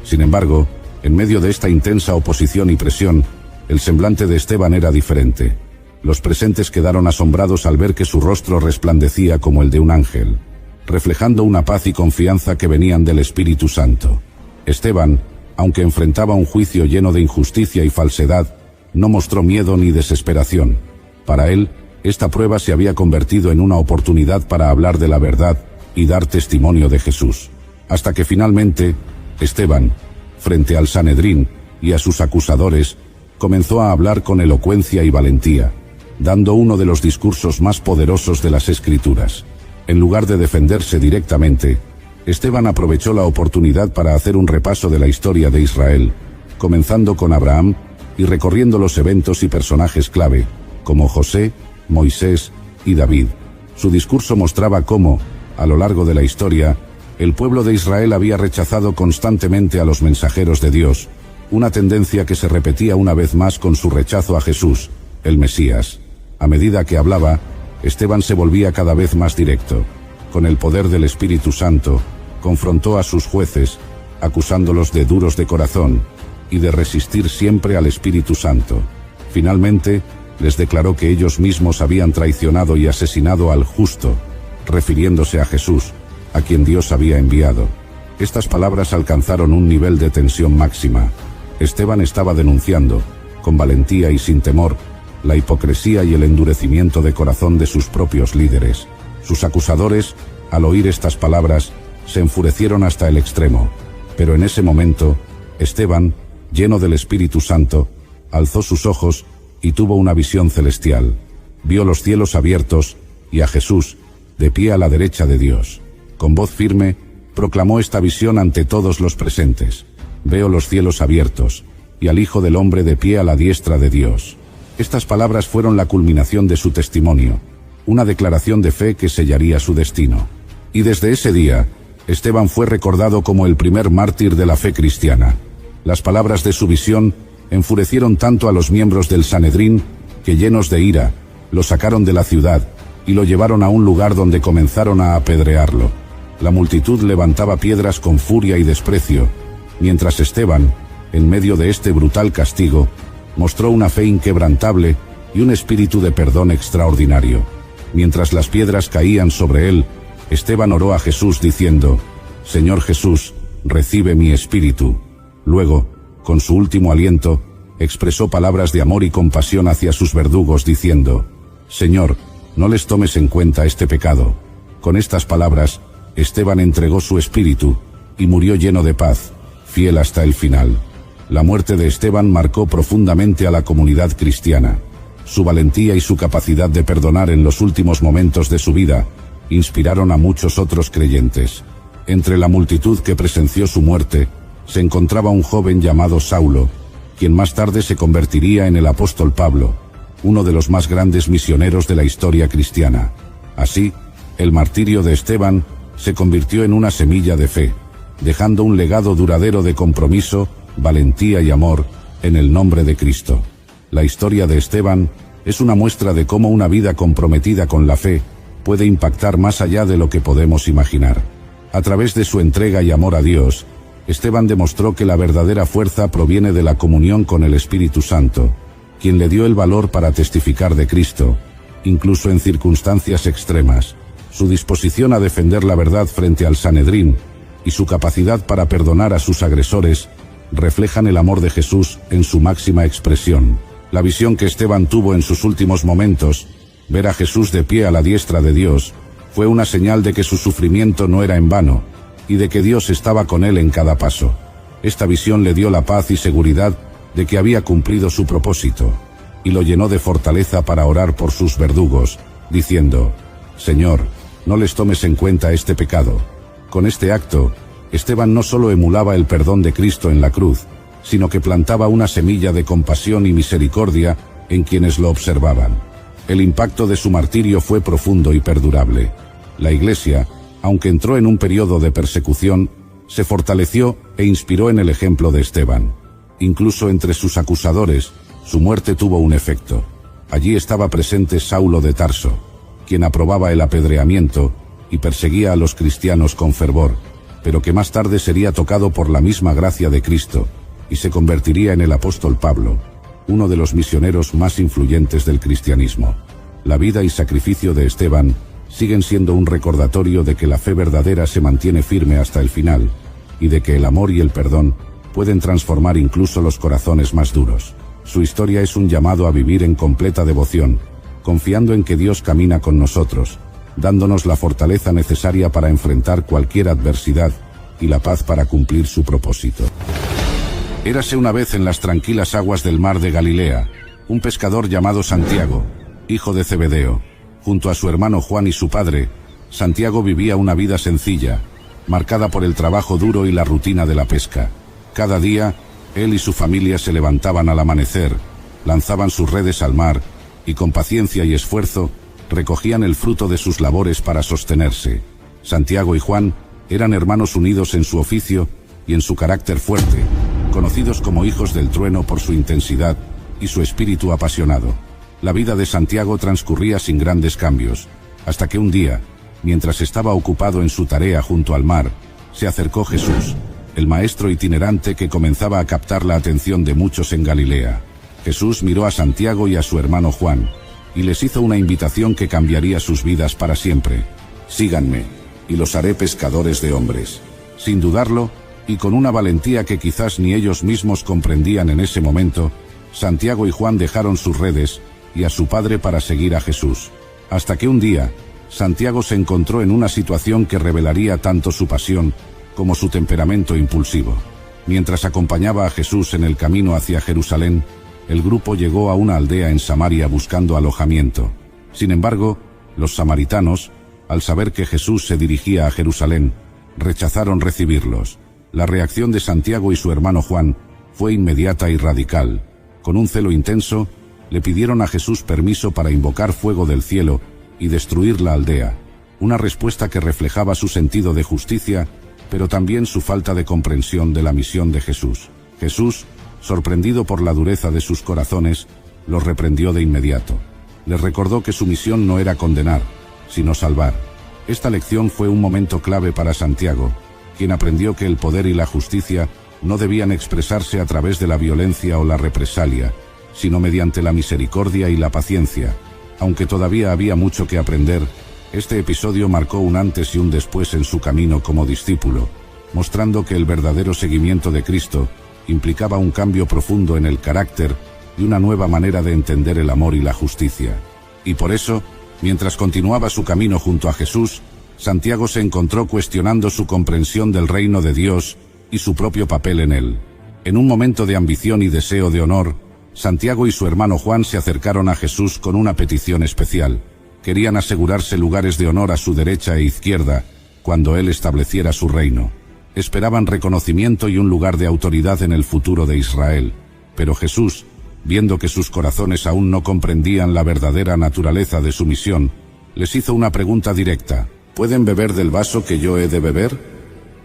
Sin embargo, en medio de esta intensa oposición y presión, el semblante de Esteban era diferente. Los presentes quedaron asombrados al ver que su rostro resplandecía como el de un ángel, reflejando una paz y confianza que venían del Espíritu Santo. Esteban, aunque enfrentaba un juicio lleno de injusticia y falsedad, no mostró miedo ni desesperación. Para él, esta prueba se había convertido en una oportunidad para hablar de la verdad y dar testimonio de Jesús. Hasta que finalmente, Esteban, frente al Sanedrín y a sus acusadores, comenzó a hablar con elocuencia y valentía, dando uno de los discursos más poderosos de las Escrituras. En lugar de defenderse directamente, Esteban aprovechó la oportunidad para hacer un repaso de la historia de Israel, comenzando con Abraham y recorriendo los eventos y personajes clave, como José, Moisés y David. Su discurso mostraba cómo, a lo largo de la historia, el pueblo de Israel había rechazado constantemente a los mensajeros de Dios, una tendencia que se repetía una vez más con su rechazo a Jesús, el Mesías. A medida que hablaba, Esteban se volvía cada vez más directo. Con el poder del Espíritu Santo, confrontó a sus jueces, acusándolos de duros de corazón y de resistir siempre al Espíritu Santo. Finalmente, les declaró que ellos mismos habían traicionado y asesinado al justo, refiriéndose a Jesús, a quien Dios había enviado. Estas palabras alcanzaron un nivel de tensión máxima. Esteban estaba denunciando, con valentía y sin temor, la hipocresía y el endurecimiento de corazón de sus propios líderes. Sus acusadores, al oír estas palabras, se enfurecieron hasta el extremo. Pero en ese momento, Esteban, lleno del Espíritu Santo, alzó sus ojos y tuvo una visión celestial. Vio los cielos abiertos y a Jesús, de pie a la derecha de Dios. Con voz firme, proclamó esta visión ante todos los presentes. Veo los cielos abiertos y al Hijo del Hombre de pie a la diestra de Dios. Estas palabras fueron la culminación de su testimonio, una declaración de fe que sellaría su destino. Y desde ese día, Esteban fue recordado como el primer mártir de la fe cristiana. Las palabras de su visión enfurecieron tanto a los miembros del Sanedrín que, llenos de ira, lo sacaron de la ciudad y lo llevaron a un lugar donde comenzaron a apedrearlo. La multitud levantaba piedras con furia y desprecio, mientras Esteban, en medio de este brutal castigo, mostró una fe inquebrantable y un espíritu de perdón extraordinario. Mientras las piedras caían sobre él, Esteban oró a Jesús diciendo: «Señor Jesús, recibe mi espíritu». Luego, con su último aliento, expresó palabras de amor y compasión hacia sus verdugos diciendo: «Señor, no les tomes en cuenta este pecado». Con estas palabras, Esteban entregó su espíritu y murió lleno de paz, fiel hasta el final. La muerte de Esteban marcó profundamente a la comunidad cristiana. Su valentía y su capacidad de perdonar en los últimos momentos de su vida inspiraron a muchos otros creyentes. Entre la multitud que presenció su muerte, se encontraba un joven llamado Saulo, quien más tarde se convertiría en el apóstol Pablo, uno de los más grandes misioneros de la historia cristiana. Así, el martirio de Esteban se convirtió en una semilla de fe, dejando un legado duradero de compromiso, valentía y amor en el nombre de Cristo. La historia de Esteban es una muestra de cómo una vida comprometida con la fe puede impactar más allá de lo que podemos imaginar. A través de su entrega y amor a Dios, Esteban demostró que la verdadera fuerza proviene de la comunión con el Espíritu Santo, quien le dio el valor para testificar de Cristo, incluso en circunstancias extremas. Su disposición a defender la verdad frente al Sanedrín y su capacidad para perdonar a sus agresores reflejan el amor de Jesús en su máxima expresión. La visión que Esteban tuvo en sus últimos momentos, ver a Jesús de pie a la diestra de Dios, fue una señal de que su sufrimiento no era en vano, y de que Dios estaba con él en cada paso. Esta visión le dio la paz y seguridad de que había cumplido su propósito, y lo llenó de fortaleza para orar por sus verdugos, diciendo: Señor, no les tomes en cuenta este pecado. Con este acto, Esteban no solo emulaba el perdón de Cristo en la cruz, sino que plantaba una semilla de compasión y misericordia en quienes lo observaban. El impacto de su martirio fue profundo y perdurable. La Iglesia, aunque entró en un periodo de persecución, se fortaleció e inspiró en el ejemplo de Esteban. Incluso entre sus acusadores, su muerte tuvo un efecto. Allí estaba presente Saulo de Tarso, quien aprobaba el apedreamiento y perseguía a los cristianos con fervor, pero que más tarde sería tocado por la misma gracia de Cristo y se convertiría en el apóstol Pablo, uno de los misioneros más influyentes del cristianismo. La vida y sacrificio de Esteban siguen siendo un recordatorio de que la fe verdadera se mantiene firme hasta el final, y de que el amor y el perdón pueden transformar incluso los corazones más duros. Su historia es un llamado a vivir en completa devoción, confiando en que Dios camina con nosotros, dándonos la fortaleza necesaria para enfrentar cualquier adversidad y la paz para cumplir su propósito. Érase una vez en las tranquilas aguas del mar de Galilea, un pescador llamado Santiago, hijo de Zebedeo. Junto a su hermano Juan y su padre, Santiago vivía una vida sencilla, marcada por el trabajo duro y la rutina de la pesca. Cada día, él y su familia se levantaban al amanecer, lanzaban sus redes al mar y con paciencia y esfuerzo recogían el fruto de sus labores para sostenerse. Santiago y Juan eran hermanos unidos en su oficio y en su carácter fuerte, conocidos como hijos del trueno por su intensidad y su espíritu apasionado. La vida de Santiago transcurría sin grandes cambios, hasta que un día, mientras estaba ocupado en su tarea junto al mar, se acercó Jesús, el maestro itinerante que comenzaba a captar la atención de muchos en Galilea. Jesús miró a Santiago y a su hermano Juan, y les hizo una invitación que cambiaría sus vidas para siempre. Síganme, y los haré pescadores de hombres. Sin dudarlo, y con una valentía que quizás ni ellos mismos comprendían en ese momento, Santiago y Juan dejaron sus redes y a su padre para seguir a Jesús. Hasta que un día, Santiago se encontró en una situación que revelaría tanto su pasión como su temperamento impulsivo. Mientras acompañaba a Jesús en el camino hacia Jerusalén, el grupo llegó a una aldea en Samaria buscando alojamiento. Sin embargo, los samaritanos, al saber que Jesús se dirigía a Jerusalén, rechazaron recibirlos. La reacción de Santiago y su hermano Juan fue inmediata y radical. Con un celo intenso, le pidieron a Jesús permiso para invocar fuego del cielo y destruir la aldea, una respuesta que reflejaba su sentido de justicia, pero también su falta de comprensión de la misión de Jesús. Jesús, sorprendido por la dureza de sus corazones, los reprendió de inmediato. Les recordó que su misión no era condenar, sino salvar. Esta lección fue un momento clave para Santiago, quien aprendió que el poder y la justicia no debían expresarse a través de la violencia o la represalia, sino mediante la misericordia y la paciencia. Aunque todavía había mucho que aprender, este episodio marcó un antes y un después en su camino como discípulo, mostrando que el verdadero seguimiento de Cristo implicaba un cambio profundo en el carácter y una nueva manera de entender el amor y la justicia. Y por eso, mientras continuaba su camino junto a Jesús, Santiago se encontró cuestionando su comprensión del reino de Dios y su propio papel en él. En un momento de ambición y deseo de honor, Santiago y su hermano Juan se acercaron a Jesús con una petición especial. Querían asegurarse lugares de honor a su derecha e izquierda cuando él estableciera su reino. Esperaban reconocimiento y un lugar de autoridad en el futuro de Israel. Pero Jesús, viendo que sus corazones aún no comprendían la verdadera naturaleza de su misión, les hizo una pregunta directa: ¿Pueden beber del vaso que yo he de beber?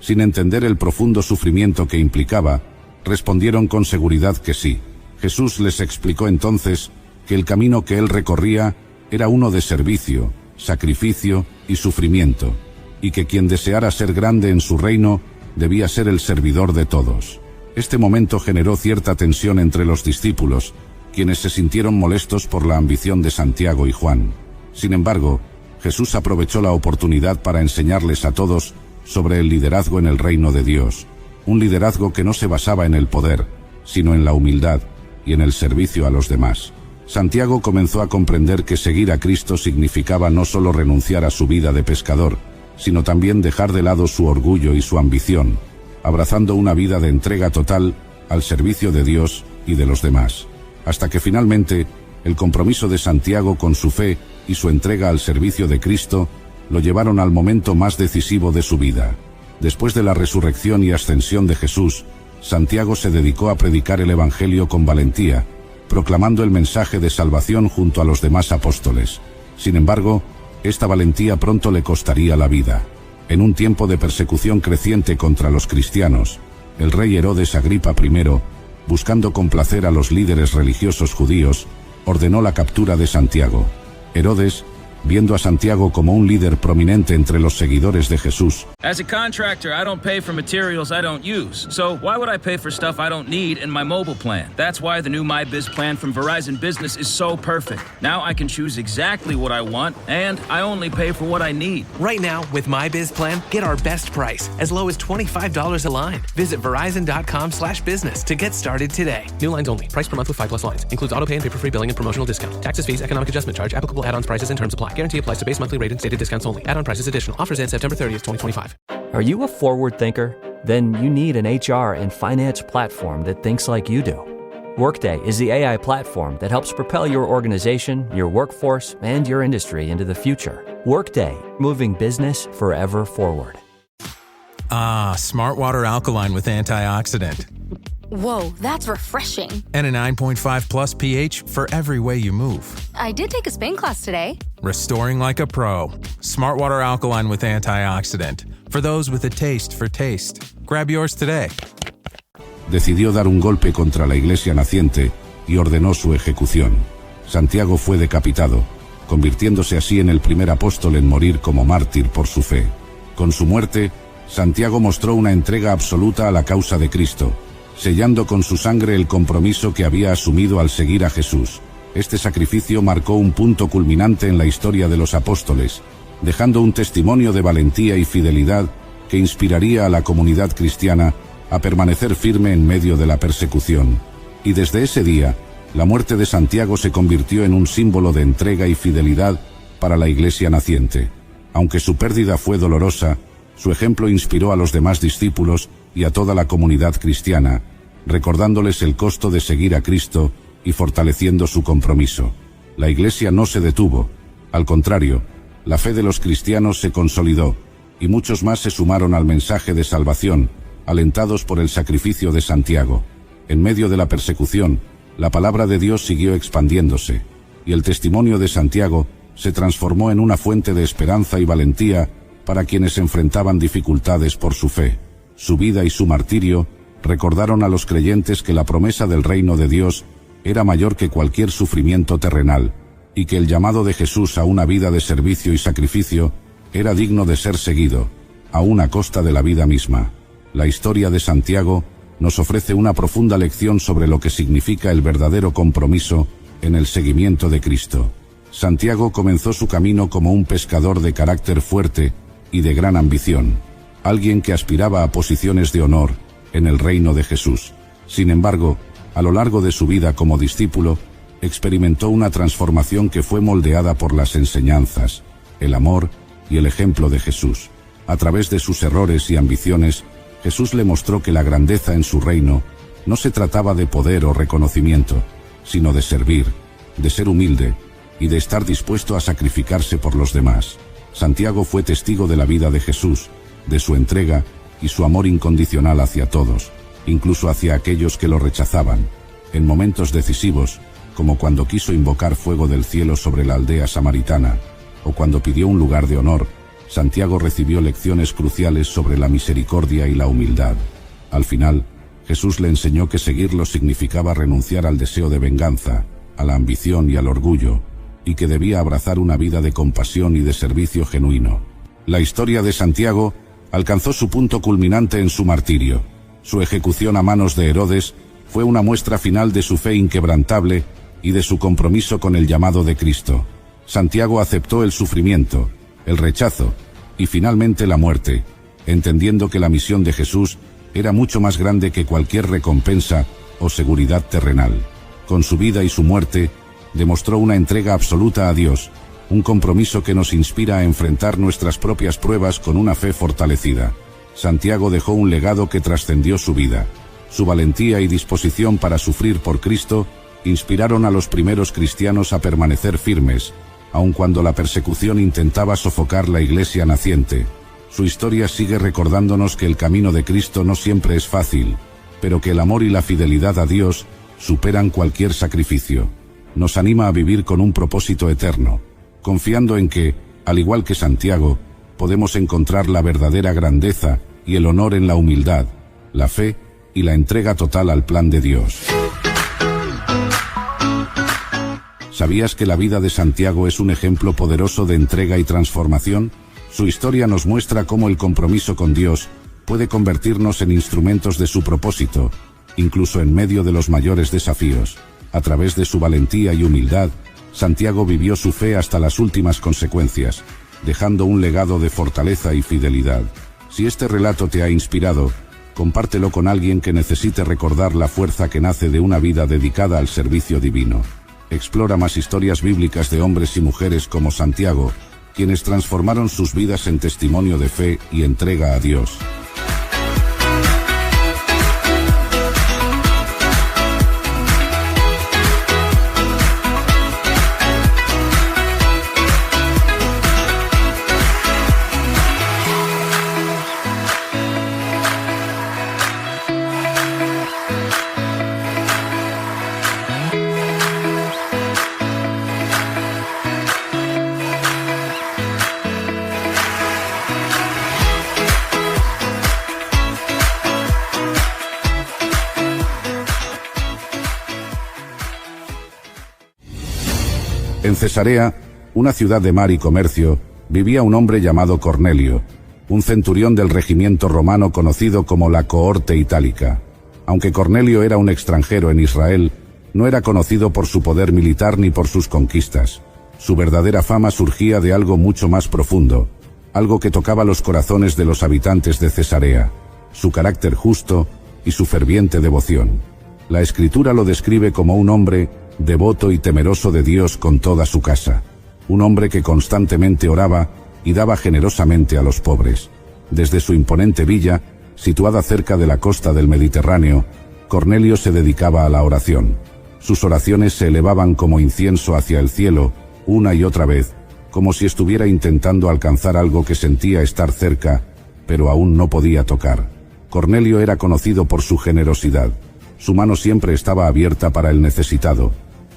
Sin entender el profundo sufrimiento que implicaba, respondieron con seguridad que sí. Jesús les explicó entonces que el camino que él recorría era uno de servicio, sacrificio y sufrimiento, y que quien deseara ser grande en su reino debía ser el servidor de todos. Este momento generó cierta tensión entre los discípulos, quienes se sintieron molestos por la ambición de Santiago y Juan. Sin embargo, Jesús aprovechó la oportunidad para enseñarles a todos sobre el liderazgo en el reino de Dios, un liderazgo que no se basaba en el poder, sino en la humildad y en el servicio a los demás. Santiago comenzó a comprender que seguir a Cristo significaba no solo renunciar a su vida de pescador, sino también dejar de lado su orgullo y su ambición, abrazando una vida de entrega total al servicio de Dios y de los demás, hasta que finalmente el compromiso de Santiago con su fe y su entrega al servicio de Cristo lo llevaron al momento más decisivo de su vida. Después de la resurrección y ascensión de Jesús, Santiago se dedicó a predicar el Evangelio con valentía, proclamando el mensaje de salvación junto a los demás apóstoles. Sin embargo, esta valentía pronto le costaría la vida. En un tiempo de persecución creciente contra los cristianos, el rey Herodes Agripa I, buscando complacer a los líderes religiosos judíos, ordenó la captura de Santiago. Herodes, viendo a Santiago como un líder prominente entre los seguidores de Jesús. As a contractor, I don't pay for materials I don't use. So why would I pay for stuff I don't need in my mobile plan? That's why the new MyBiz plan from Verizon Business is so perfect. Now I can choose exactly what I want, and I only pay for what I need. Right now, with MyBiz plan, get our best price, as low as $25 a line. Visit Verizon.com/business to get started today. New lines only. Price per month with 5+ lines. Includes auto pay and paper-free billing and promotional discount. Taxes, fees, economic adjustment charge. Applicable add-ons, prices, and terms apply. Guarantee applies to base monthly rate and stated discounts only. Add-on prices additional. Offers end September 30th, 2025. Are you a forward thinker? Then you need an HR and finance platform that thinks like you do. Workday is the AI platform that helps propel your organization, your workforce, and your industry into the future. Workday, moving business forever forward. Ah, Smart Water Alkaline with antioxidant. Whoa, that's refreshing. And a 9.5 plus pH for every way you move. I did take a Spain class today. Restoring like a pro. Smart Water Alkaline with antioxidant. For those with a taste for taste. Grab yours today. Decidió dar un golpe contra la iglesia naciente y ordenó su ejecución. Santiago fue decapitado, convirtiéndose así en el primer apóstol en morir como mártir por su fe. Con su muerte, Santiago mostró una entrega absoluta a la causa de Cristo, sellando con su sangre el compromiso que había asumido al seguir a Jesús. Este sacrificio marcó un punto culminante en la historia de los apóstoles, dejando un testimonio de valentía y fidelidad que inspiraría a la comunidad cristiana a permanecer firme en medio de la persecución. Y desde ese día, la muerte de Santiago se convirtió en un símbolo de entrega y fidelidad para la iglesia naciente. Aunque su pérdida fue dolorosa, su ejemplo inspiró a los demás discípulos y a toda la comunidad cristiana, recordándoles el costo de seguir a Cristo y fortaleciendo su compromiso. La iglesia no se detuvo, al contrario, la fe de los cristianos se consolidó, y muchos más se sumaron al mensaje de salvación, alentados por el sacrificio de Santiago. En medio de la persecución, la palabra de Dios siguió expandiéndose, y el testimonio de Santiago se transformó en una fuente de esperanza y valentía para quienes enfrentaban dificultades por su fe. Su vida y su martirio recordaron a los creyentes que la promesa del reino de Dios era mayor que cualquier sufrimiento terrenal, y que el llamado de Jesús a una vida de servicio y sacrificio era digno de ser seguido, aun a costa de la vida misma. La historia de Santiago nos ofrece una profunda lección sobre lo que significa el verdadero compromiso en el seguimiento de Cristo. Santiago comenzó su camino como un pescador de carácter fuerte y de gran ambición, alguien que aspiraba a posiciones de honor en el reino de Jesús. Sin embargo, a lo largo de su vida como discípulo, experimentó una transformación que fue moldeada por las enseñanzas, el amor y el ejemplo de Jesús. A través de sus errores y ambiciones, Jesús le mostró que la grandeza en su reino no se trataba de poder o reconocimiento, sino de servir, de ser humilde y de estar dispuesto a sacrificarse por los demás. Santiago fue testigo de la vida de Jesús, de su entrega y su amor incondicional hacia todos, incluso hacia aquellos que lo rechazaban. En momentos decisivos, como cuando quiso invocar fuego del cielo sobre la aldea samaritana, o cuando pidió un lugar de honor, Santiago recibió lecciones cruciales sobre la misericordia y la humildad. Al final, Jesús le enseñó que seguirlo significaba renunciar al deseo de venganza, a la ambición y al orgullo, y que debía abrazar una vida de compasión y de servicio genuino. La historia de Santiago alcanzó su punto culminante en su martirio. Su ejecución a manos de Herodes fue una muestra final de su fe inquebrantable y de su compromiso con el llamado de Cristo. Santiago aceptó el sufrimiento, el rechazo y finalmente la muerte, entendiendo que la misión de Jesús era mucho más grande que cualquier recompensa o seguridad terrenal. Con su vida y su muerte, demostró una entrega absoluta a Dios, un compromiso que nos inspira a enfrentar nuestras propias pruebas con una fe fortalecida. Santiago dejó un legado que trascendió su vida. Su valentía y disposición para sufrir por Cristo inspiraron a los primeros cristianos a permanecer firmes, aun cuando la persecución intentaba sofocar la iglesia naciente. Su historia sigue recordándonos que el camino de Cristo no siempre es fácil, pero que el amor y la fidelidad a Dios superan cualquier sacrificio. Nos anima a vivir con un propósito eterno, confiando en que, al igual que Santiago, podemos encontrar la verdadera grandeza y el honor en la humildad, la fe y la entrega total al plan de Dios. ¿Sabías que la vida de Santiago es un ejemplo poderoso de entrega y transformación? Su historia nos muestra cómo el compromiso con Dios puede convertirnos en instrumentos de su propósito, incluso en medio de los mayores desafíos. A través de su valentía y humildad, Santiago vivió su fe hasta las últimas consecuencias, dejando un legado de fortaleza y fidelidad. Si este relato te ha inspirado, compártelo con alguien que necesite recordar la fuerza que nace de una vida dedicada al servicio divino. Explora más historias bíblicas de hombres y mujeres como Santiago, quienes transformaron sus vidas en testimonio de fe y entrega a Dios. En Cesarea, una ciudad de mar y comercio, vivía un hombre llamado Cornelio, un centurión del regimiento romano conocido como la Cohorte Itálica. Aunque Cornelio era un extranjero en Israel, no era conocido por su poder militar ni por sus conquistas. Su verdadera fama surgía de algo mucho más profundo, algo que tocaba los corazones de los habitantes de Cesarea: su carácter justo y su ferviente devoción. La Escritura lo describe como un hombre devoto y temeroso de Dios con toda su casa, un hombre que constantemente oraba y daba generosamente a los pobres. Desde su imponente villa, situada cerca de la costa del Mediterráneo, Cornelio se dedicaba a la oración. Sus oraciones se elevaban como incienso hacia el cielo, una y otra vez, como si estuviera intentando alcanzar algo que sentía estar cerca, pero aún no podía tocar. Cornelio era conocido por su generosidad. Su mano siempre estaba abierta para el necesitado,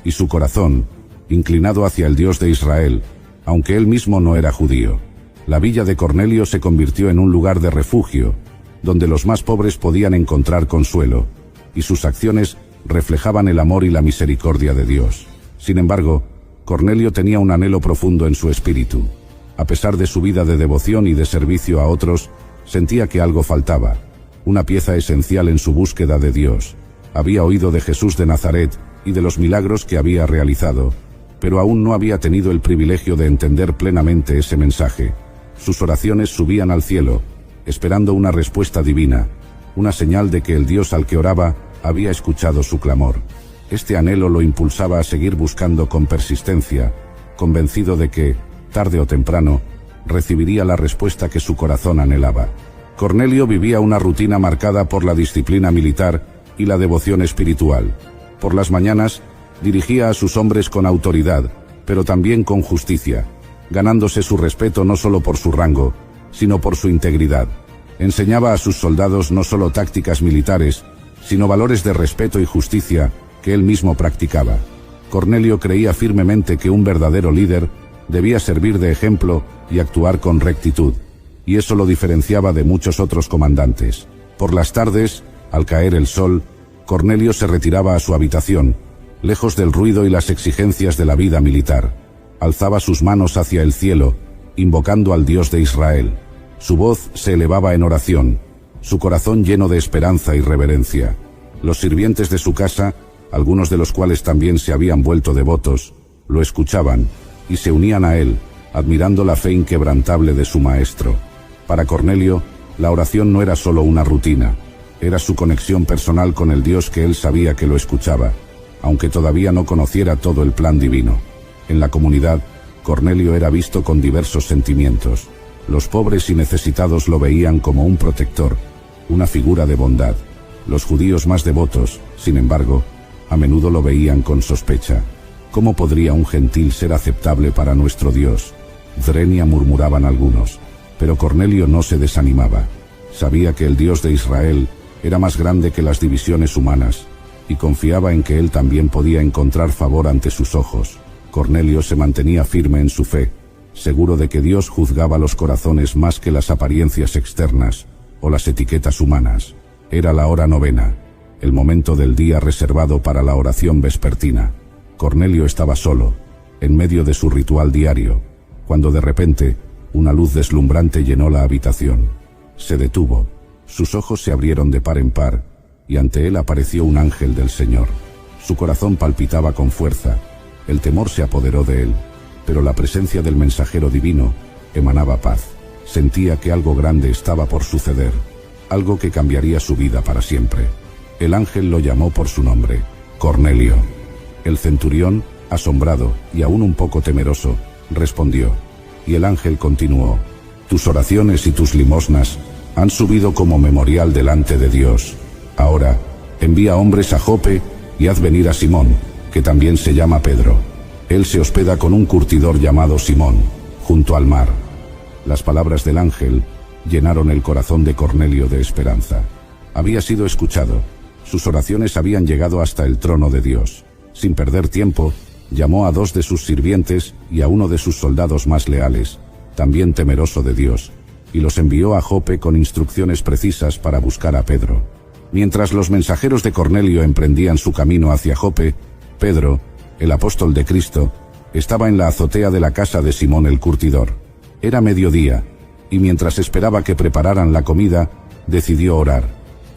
y su corazón, inclinado hacia el Dios de Israel, aunque él mismo no era judío. La villa de Cornelio se convirtió en un lugar de refugio, donde los más pobres podían encontrar consuelo, y sus acciones reflejaban el amor y la misericordia de Dios. Sin embargo, Cornelio tenía un anhelo profundo en su espíritu. A pesar de su vida de devoción y de servicio a otros, sentía que algo faltaba, una pieza esencial en su búsqueda de Dios. Había oído de Jesús de Nazaret y de los milagros que había realizado, pero aún no había tenido el privilegio de entender plenamente ese mensaje. Sus oraciones subían al cielo, esperando una respuesta divina, una señal de que el Dios al que oraba había escuchado su clamor. Este anhelo lo impulsaba a seguir buscando con persistencia, convencido de que, tarde o temprano, recibiría la respuesta que su corazón anhelaba. Cornelio vivía una rutina marcada por la disciplina militar y la devoción espiritual. Por las mañanas, dirigía a sus hombres con autoridad, pero también con justicia, ganándose su respeto no solo por su rango, sino por su integridad. Enseñaba a sus soldados no solo tácticas militares, sino valores de respeto y justicia que él mismo practicaba. Cornelio creía firmemente que un verdadero líder Debía servir de ejemplo y actuar con rectitud, y eso lo diferenciaba de muchos otros comandantes. Por las tardes, al caer el sol, Cornelio se retiraba a su habitación, lejos del ruido y las exigencias de la vida militar. Alzaba sus manos hacia el cielo, invocando al Dios de Israel. Su voz se elevaba en oración, su corazón lleno de esperanza y reverencia. Los sirvientes de su casa, algunos de los cuales también se habían vuelto devotos, lo escuchaban y se unían a él, admirando la fe inquebrantable de su maestro. Para Cornelio, la oración no era solo una rutina, era su conexión personal con el Dios que él sabía que lo escuchaba, aunque todavía no conociera todo el plan divino. En la comunidad, Cornelio era visto con diversos sentimientos. Los pobres y necesitados lo veían como un protector, una figura de bondad. Los judíos más devotos, sin embargo, a menudo lo veían con sospecha. ¿Cómo podría un gentil ser aceptable para nuestro Dios? Drenia, murmuraban algunos. Pero Cornelio no se desanimaba. Sabía que el Dios de Israel era más grande que las divisiones humanas, y confiaba en que él también podía encontrar favor ante sus ojos. Cornelio se mantenía firme en su fe, seguro de que Dios juzgaba los corazones más que las apariencias externas o las etiquetas humanas. Era la hora novena, el momento del día reservado para la oración vespertina. Cornelio estaba solo, en medio de su ritual diario, cuando de repente una luz deslumbrante llenó la habitación. Se detuvo, sus ojos se abrieron de par en par, y ante él apareció un ángel del Señor. Su corazón palpitaba con fuerza, el temor se apoderó de él, pero la presencia del mensajero divino emanaba paz. Sentía que algo grande estaba por suceder, algo que cambiaría su vida para siempre. El ángel lo llamó por su nombre, Cornelio. El centurión, asombrado y aún un poco temeroso, respondió, y el ángel continuó: tus oraciones y tus limosnas han subido como memorial delante de Dios. Ahora, envía hombres a Jope y haz venir a Simón, que también se llama Pedro. Él se hospeda con un curtidor llamado Simón, junto al mar. Las palabras del ángel llenaron el corazón de Cornelio de esperanza. Había sido escuchado, sus oraciones habían llegado hasta el trono de Dios. Sin perder tiempo, llamó a 2 de sus sirvientes y a uno de sus soldados más leales, también temeroso de Dios, y los envió a Jope con instrucciones precisas para buscar a Pedro. Mientras los mensajeros de Cornelio emprendían su camino hacia Jope, Pedro, el apóstol de Cristo, estaba en la azotea de la casa de Simón el curtidor. Era mediodía, y mientras esperaba que prepararan la comida, decidió orar.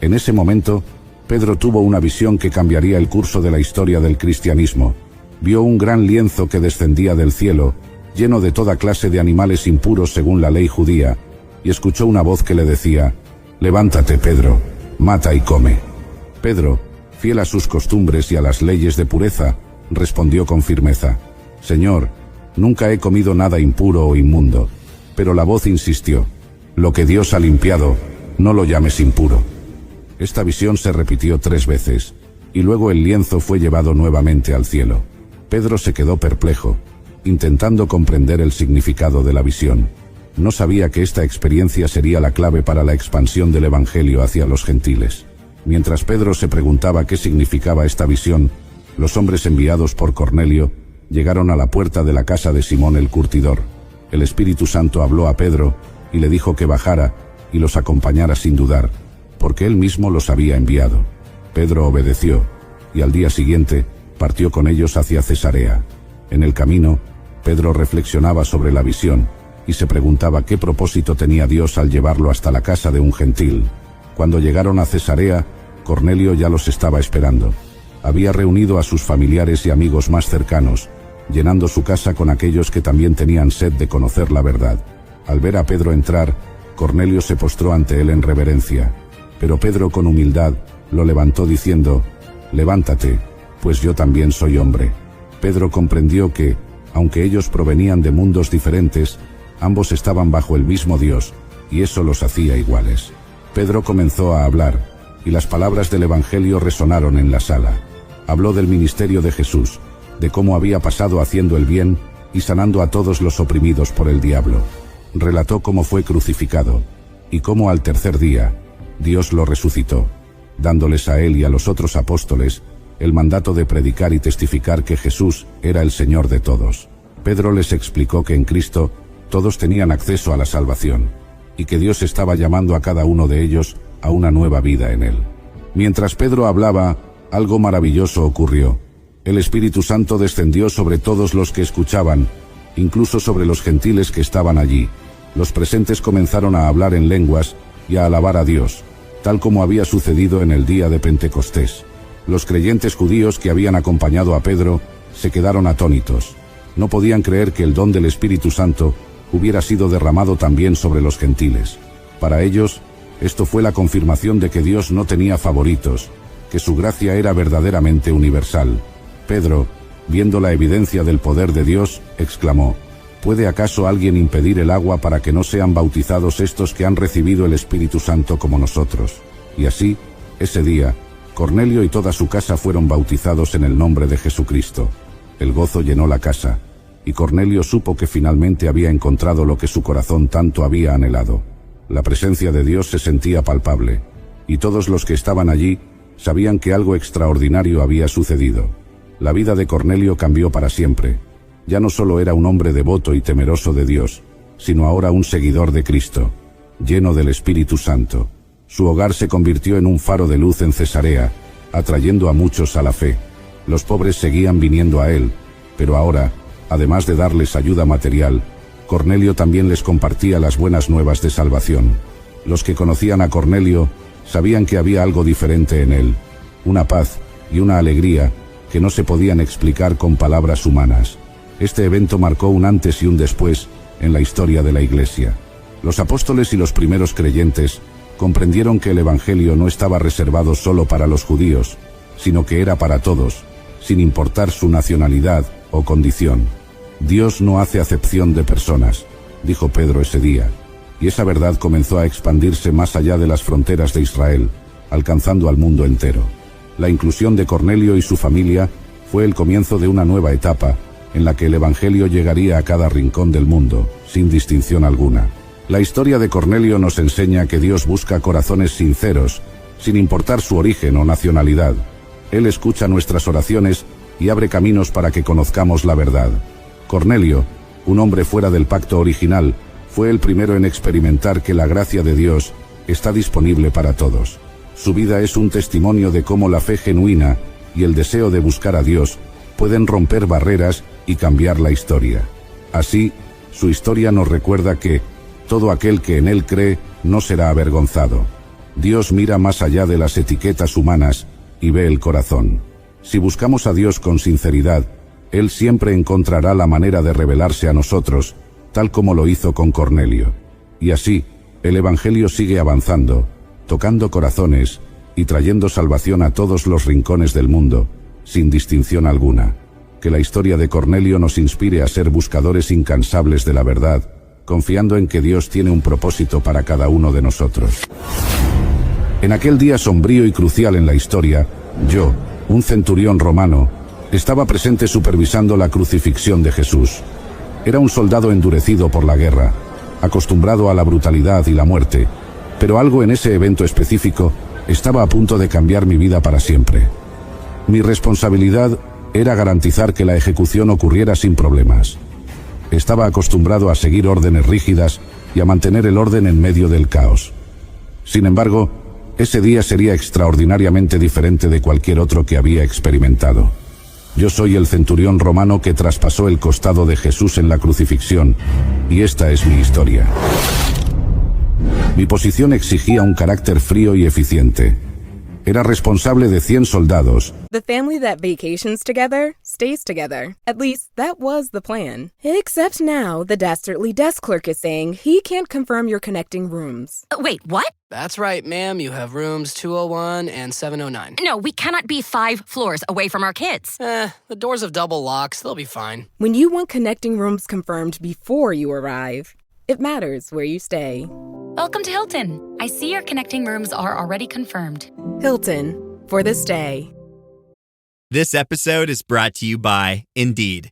En ese momento, Pedro tuvo una visión que cambiaría el curso de la historia del cristianismo. Vio un gran lienzo que descendía del cielo, lleno de toda clase de animales impuros según la ley judía, y escuchó una voz que le decía: levántate, Pedro, mata y come. Pedro, fiel a sus costumbres y a las leyes de pureza, respondió con firmeza: Señor, nunca he comido nada impuro o inmundo. Pero la voz insistió: lo que Dios ha limpiado, no lo llames impuro. Esta visión se repitió 3 veces, y luego el lienzo fue llevado nuevamente al cielo. Pedro se quedó perplejo, intentando comprender el significado de la visión. No sabía que esta experiencia sería la clave para la expansión del Evangelio hacia los gentiles. Mientras Pedro se preguntaba qué significaba esta visión, los hombres enviados por Cornelio llegaron a la puerta de la casa de Simón el curtidor. El Espíritu Santo habló a Pedro y le dijo que bajara y los acompañara sin dudar, porque él mismo los había enviado. Pedro obedeció, y al día siguiente partió con ellos hacia Cesarea. En el camino, Pedro reflexionaba sobre la visión y se preguntaba qué propósito tenía Dios al llevarlo hasta la casa de un gentil. Cuando llegaron a Cesarea, Cornelio ya los estaba esperando. Había reunido a sus familiares y amigos más cercanos, llenando su casa con aquellos que también tenían sed de conocer la verdad. Al ver a Pedro entrar, Cornelio se postró ante él en reverencia. Pero Pedro con humildad lo levantó diciendo: levántate, pues yo también soy hombre. Pedro comprendió que, aunque ellos provenían de mundos diferentes, ambos estaban bajo el mismo Dios, y eso los hacía iguales. Pedro comenzó a hablar, y las palabras del Evangelio resonaron en la sala. Habló del ministerio de Jesús, de cómo había pasado haciendo el bien y sanando a todos los oprimidos por el diablo. Relató cómo fue crucificado, y cómo al tercer día Dios lo resucitó, dándoles a él y a los otros apóstoles el mandato de predicar y testificar que Jesús era el Señor de todos. Pedro les explicó que en Cristo todos tenían acceso a la salvación, y que Dios estaba llamando a cada uno de ellos a una nueva vida en Él. Mientras Pedro hablaba, algo maravilloso ocurrió. El Espíritu Santo descendió sobre todos los que escuchaban, incluso sobre los gentiles que estaban allí. Los presentes comenzaron a hablar en lenguas y a alabar a Dios, tal como había sucedido en el día de Pentecostés. Los creyentes judíos que habían acompañado a Pedro se quedaron atónitos. No podían creer que el don del Espíritu Santo hubiera sido derramado también sobre los gentiles. Para ellos, esto fue la confirmación de que Dios no tenía favoritos, que su gracia era verdaderamente universal. Pedro, viendo la evidencia del poder de Dios, exclamó: ¿puede acaso alguien impedir el agua para que no sean bautizados estos que han recibido el Espíritu Santo como nosotros? Y así, ese día, Cornelio y toda su casa fueron bautizados en el nombre de Jesucristo. El gozo llenó la casa, y Cornelio supo que finalmente había encontrado lo que su corazón tanto había anhelado. La presencia de Dios se sentía palpable, y todos los que estaban allí sabían que algo extraordinario había sucedido. La vida de Cornelio cambió para siempre. Ya no solo era un hombre devoto y temeroso de Dios, sino ahora un seguidor de Cristo, lleno del Espíritu Santo. Su hogar se convirtió en un faro de luz en Cesarea, atrayendo a muchos a la fe. Los pobres seguían viniendo a él, pero ahora, además de darles ayuda material, Cornelio también les compartía las buenas nuevas de salvación. Los que conocían a Cornelio sabían que había algo diferente en él, una paz y una alegría que no se podían explicar con palabras humanas. Este evento marcó un antes y un después en la historia de la Iglesia. Los apóstoles y los primeros creyentes comprendieron que el Evangelio no estaba reservado solo para los judíos, sino que era para todos, sin importar su nacionalidad o condición. Dios no hace acepción de personas, dijo Pedro ese día, y esa verdad comenzó a expandirse más allá de las fronteras de Israel, alcanzando al mundo entero. La inclusión de Cornelio y su familia fue el comienzo de una nueva etapa, en la que el Evangelio llegaría a cada rincón del mundo, sin distinción alguna. La historia de Cornelio nos enseña que Dios busca corazones sinceros, sin importar su origen o nacionalidad. Él escucha nuestras oraciones y abre caminos para que conozcamos la verdad. Cornelio, un hombre fuera del pacto original, fue el primero en experimentar que la gracia de Dios está disponible para todos. Su vida es un testimonio de cómo la fe genuina y el deseo de buscar a Dios pueden romper barreras y cambiar la historia. Así, su historia nos recuerda que todo aquel que en Él cree no será avergonzado. Dios mira más allá de las etiquetas humanas y ve el corazón. Si buscamos a Dios con sinceridad, Él siempre encontrará la manera de revelarse a nosotros, tal como lo hizo con Cornelio. Y así, el Evangelio sigue avanzando, tocando corazones y trayendo salvación a todos los rincones del mundo, sin distinción alguna. Que la historia de Cornelio nos inspire a ser buscadores incansables de la verdad, confiando en que Dios tiene un propósito para cada uno de nosotros. En aquel día sombrío y crucial en la historia, yo, un centurión romano, estaba presente supervisando la crucifixión de Jesús. Era un soldado endurecido por la guerra, acostumbrado a la brutalidad y la muerte, pero algo en ese evento específico estaba a punto de cambiar mi vida para siempre. Mi responsabilidad era garantizar que la ejecución ocurriera sin problemas. Estaba acostumbrado a seguir órdenes rígidas y a mantener el orden en medio del caos. Sin embargo, ese día sería extraordinariamente diferente de cualquier otro que había experimentado. Yo soy el centurión romano que traspasó el costado de Jesús en la crucifixión, y esta es mi historia. Mi posición exigía un carácter frío y eficiente. Era responsable de 100 soldados. The family that vacations together stays together. At least, that was the plan. Except now, the dastardly desk clerk is saying he can't confirm your connecting rooms. Wait, what? That's right, ma'am. You have rooms 201 and 709. No, we cannot be 5 floors away from our kids. The doors have double locks. They'll be fine. When you want connecting rooms confirmed before you arrive, it matters where you stay. Welcome to Hilton. I see your connecting rooms are already confirmed. Hilton, for this day. This episode is brought to you by Indeed.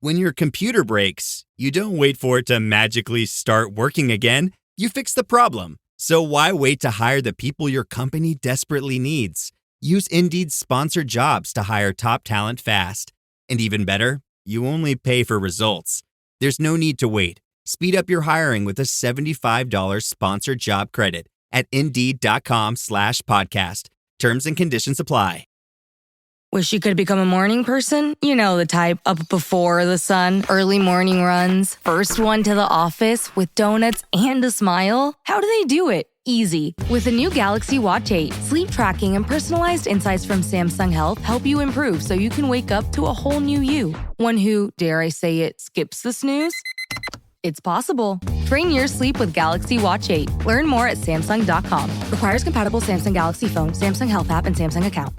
When your computer breaks, you don't wait for it to magically start working again. You fix the problem. So why wait to hire the people your company desperately needs? Use Indeed's sponsored jobs to hire top talent fast. And even better, you only pay for results. There's no need to wait. Speed up your hiring with a $75 sponsored job credit at Indeed.com/podcast. Terms and conditions apply. Wish you could become a morning person? You know the type, up before the sun, early morning runs, first one to the office with donuts and a smile. How do they do it? Easy. With the new Galaxy Watch 8, sleep tracking and personalized insights from Samsung Health help you improve so you can wake up to a whole new you. One who, dare I say it, skips the snooze? It's possible. Train your sleep with Galaxy Watch 8. Learn more at Samsung.com. Requires compatible Samsung Galaxy phone, Samsung Health app, and Samsung account.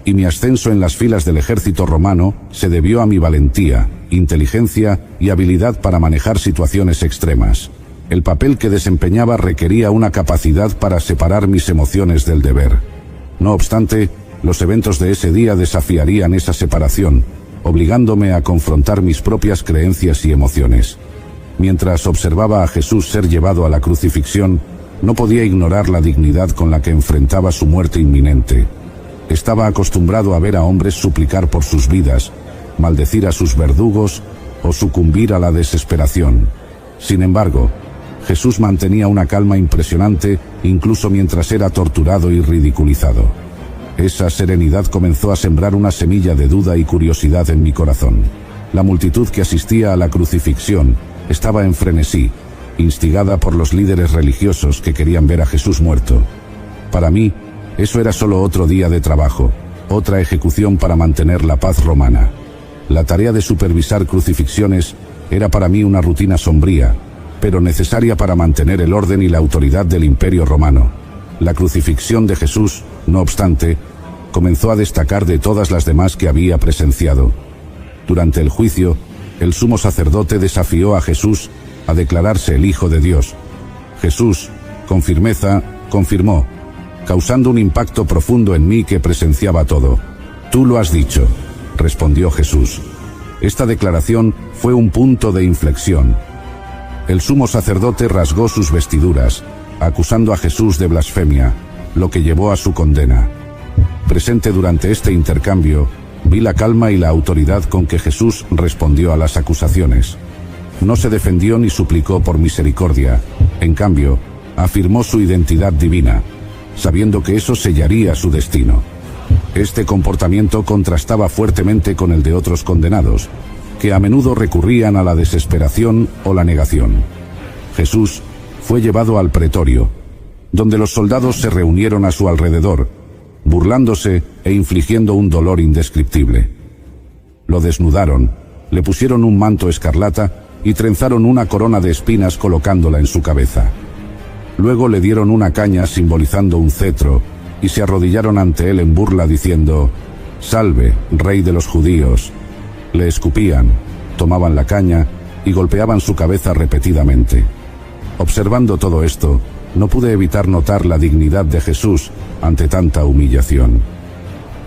Y mi ascenso en las filas del ejército romano se debió a mi valentía, inteligencia y habilidad para manejar situaciones extremas. El papel que desempeñaba requería una capacidad para separar mis emociones del deber. No obstante, los eventos de ese día desafiarían esa separación, obligándome a confrontar mis propias creencias y emociones. Mientras observaba a Jesús ser llevado a la crucifixión, no podía ignorar la dignidad con la que enfrentaba su muerte inminente. Estaba acostumbrado a ver a hombres suplicar por sus vidas, maldecir a sus verdugos o sucumbir a la desesperación. Sin embargo, Jesús mantenía una calma impresionante incluso mientras era torturado y ridiculizado. Esa serenidad comenzó a sembrar una semilla de duda y curiosidad en mi corazón. La multitud que asistía a la crucifixión estaba en frenesí, instigada por los líderes religiosos que querían ver a Jesús muerto. Para mí, eso era solo otro día de trabajo, otra ejecución para mantener la paz romana. La tarea de supervisar crucifixiones era para mí una rutina sombría, pero necesaria para mantener el orden y la autoridad del Imperio Romano. La crucifixión de Jesús, no obstante, comenzó a destacar de todas las demás que había presenciado. Durante el juicio, el sumo sacerdote desafió a Jesús a declararse el Hijo de Dios. Jesús, con firmeza, confirmó, causando un impacto profundo en mí que presenciaba todo. «Tú lo has dicho», respondió Jesús. Esta declaración fue un punto de inflexión. El sumo sacerdote rasgó sus vestiduras, acusando a Jesús de blasfemia, lo que llevó a su condena. Presente durante este intercambio, vi la calma y la autoridad con que Jesús respondió a las acusaciones. No se defendió ni suplicó por misericordia, en cambio, afirmó su identidad divina, sabiendo que eso sellaría su destino. Este comportamiento contrastaba fuertemente con el de otros condenados, que a menudo recurrían a la desesperación o la negación. Jesús fue llevado al pretorio, donde los soldados se reunieron a su alrededor, burlándose e infligiendo un dolor indescriptible. Lo desnudaron, le pusieron un manto escarlata y trenzaron una corona de espinas colocándola en su cabeza. Luego le dieron una caña simbolizando un cetro y se arrodillaron ante él en burla diciendo: «Salve, Rey de los judíos». Le escupían, tomaban la caña y golpeaban su cabeza repetidamente. Observando todo esto, no pude evitar notar la dignidad de Jesús ante tanta humillación.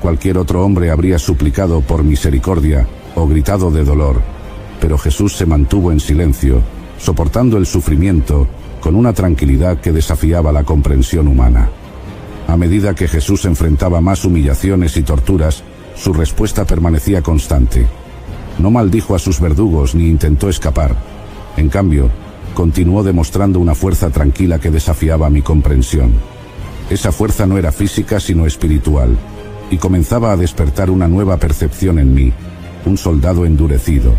Cualquier otro hombre habría suplicado por misericordia o gritado de dolor, pero Jesús se mantuvo en silencio, soportando el sufrimiento con una tranquilidad que desafiaba la comprensión humana. A medida que Jesús enfrentaba más humillaciones y torturas, su respuesta permanecía constante. No maldijo a sus verdugos ni intentó escapar. En cambio, continuó demostrando una fuerza tranquila que desafiaba mi comprensión. Esa fuerza no era física sino espiritual, y comenzaba a despertar una nueva percepción en mí, un soldado endurecido.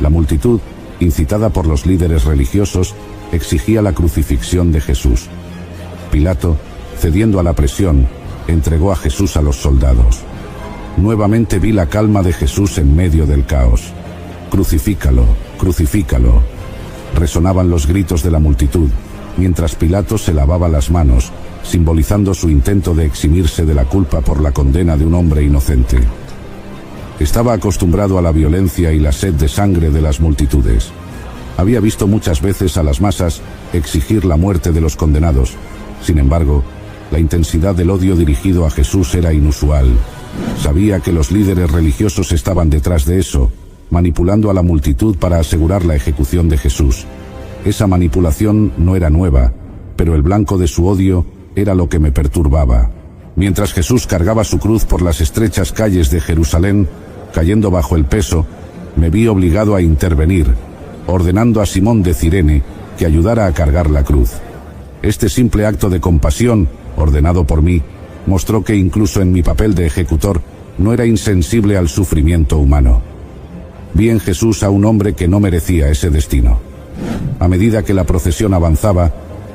La multitud, incitada por los líderes religiosos, exigía la crucifixión de Jesús. Pilato, cediendo a la presión, entregó a Jesús a los soldados. Nuevamente vi la calma de Jesús en medio del caos. «Crucifícalo, crucifícalo», resonaban los gritos de la multitud, mientras Pilato se lavaba las manos, simbolizando su intento de eximirse de la culpa por la condena de un hombre inocente. Estaba acostumbrado a la violencia y la sed de sangre de las multitudes. Había visto muchas veces a las masas exigir la muerte de los condenados. Sin embargo, la intensidad del odio dirigido a Jesús era inusual. Sabía que los líderes religiosos estaban detrás de eso, manipulando a la multitud para asegurar la ejecución de Jesús. Esa manipulación no era nueva, pero el blanco de su odio era lo que me perturbaba. Mientras Jesús cargaba su cruz por las estrechas calles de Jerusalén, cayendo bajo el peso, me vi obligado a intervenir, ordenando a Simón de Cirene que ayudara a cargar la cruz. Este simple acto de compasión, ordenado por mí, mostró que incluso en mi papel de ejecutor no era insensible al sufrimiento humano. Vi en Jesús a un hombre que no merecía ese destino. A medida que la procesión avanzaba,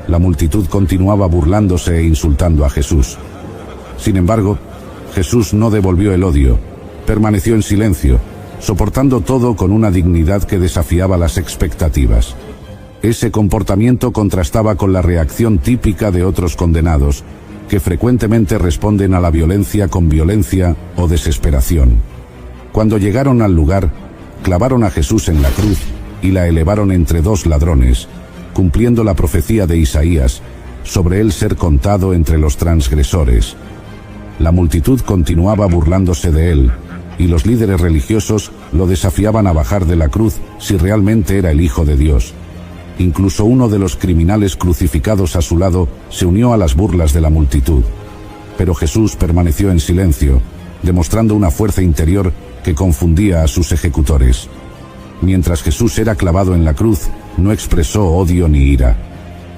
la multitud continuaba burlándose e insultando a Jesús. Sin embargo, Jesús no devolvió el odio, permaneció en silencio, soportando todo con una dignidad que desafiaba las expectativas. Ese comportamiento contrastaba con la reacción típica de otros condenados, que frecuentemente responden a la violencia con violencia o desesperación. Cuando llegaron al lugar, clavaron a Jesús en la cruz y la elevaron entre dos ladrones, cumpliendo la profecía de Isaías sobre él ser contado entre los transgresores. La multitud continuaba burlándose de él, y los líderes religiosos lo desafiaban a bajar de la cruz si realmente era el Hijo de Dios. Incluso uno de los criminales crucificados a su lado se unió a las burlas de la multitud. Pero Jesús permaneció en silencio, demostrando una fuerza interior que confundía a sus ejecutores. Mientras Jesús era clavado en la cruz, no expresó odio ni ira.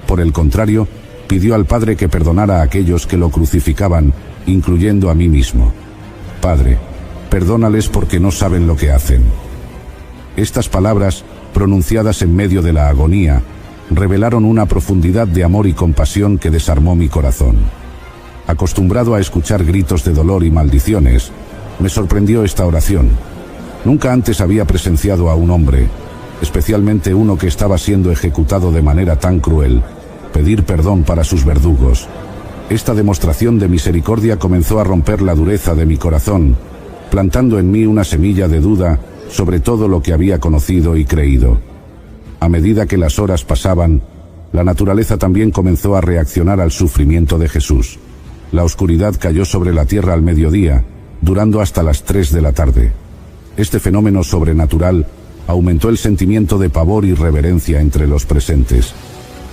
Por el contrario, pidió al Padre que perdonara a aquellos que lo crucificaban, incluyendo a mí mismo. Padre, perdónales porque no saben lo que hacen. Estas palabras, pronunciadas en medio de la agonía, revelaron una profundidad de amor y compasión que desarmó mi corazón. Acostumbrado a escuchar gritos de dolor y maldiciones, me sorprendió esta oración. Nunca antes había presenciado a un hombre, especialmente uno que estaba siendo ejecutado de manera tan cruel, pedir perdón para sus verdugos. Esta demostración de misericordia comenzó a romper la dureza de mi corazón, plantando en mí una semilla de duda sobre todo lo que había conocido y creído. A medida que las horas pasaban, la naturaleza también comenzó a reaccionar al sufrimiento de Jesús. La oscuridad cayó sobre la tierra al mediodía, durando hasta las 3 de la tarde. Este fenómeno sobrenatural aumentó el sentimiento de pavor y reverencia entre los presentes.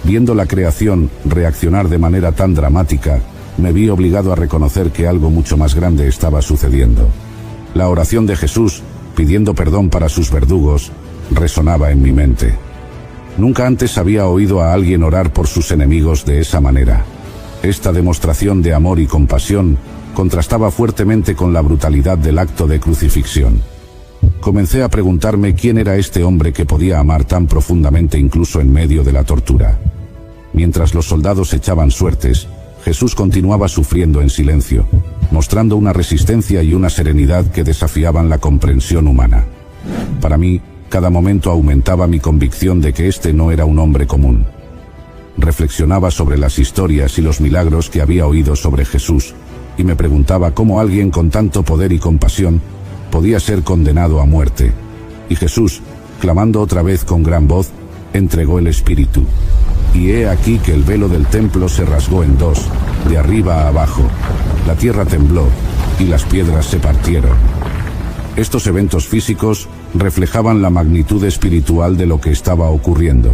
Viendo la creación reaccionar de manera tan dramática, me vi obligado a reconocer que algo mucho más grande estaba sucediendo. La oración de Jesús, pidiendo perdón para sus verdugos, resonaba en mi mente. Nunca antes había oído a alguien orar por sus enemigos de esa manera. Esta demostración de amor y compasión contrastaba fuertemente con la brutalidad del acto de crucifixión. Comencé a preguntarme quién era este hombre que podía amar tan profundamente incluso en medio de la tortura. Mientras los soldados echaban suertes, Jesús continuaba sufriendo en silencio, mostrando una resistencia y una serenidad que desafiaban la comprensión humana. Para mí, cada momento aumentaba mi convicción de que este no era un hombre común. Reflexionaba sobre las historias y los milagros que había oído sobre Jesús, y me preguntaba cómo alguien con tanto poder y compasión podía ser condenado a muerte. Y Jesús, clamando otra vez con gran voz, entregó el Espíritu. Y he aquí que el velo del templo se rasgó en dos, de arriba a abajo. La tierra tembló, y las piedras se partieron. Estos eventos físicos reflejaban la magnitud espiritual de lo que estaba ocurriendo.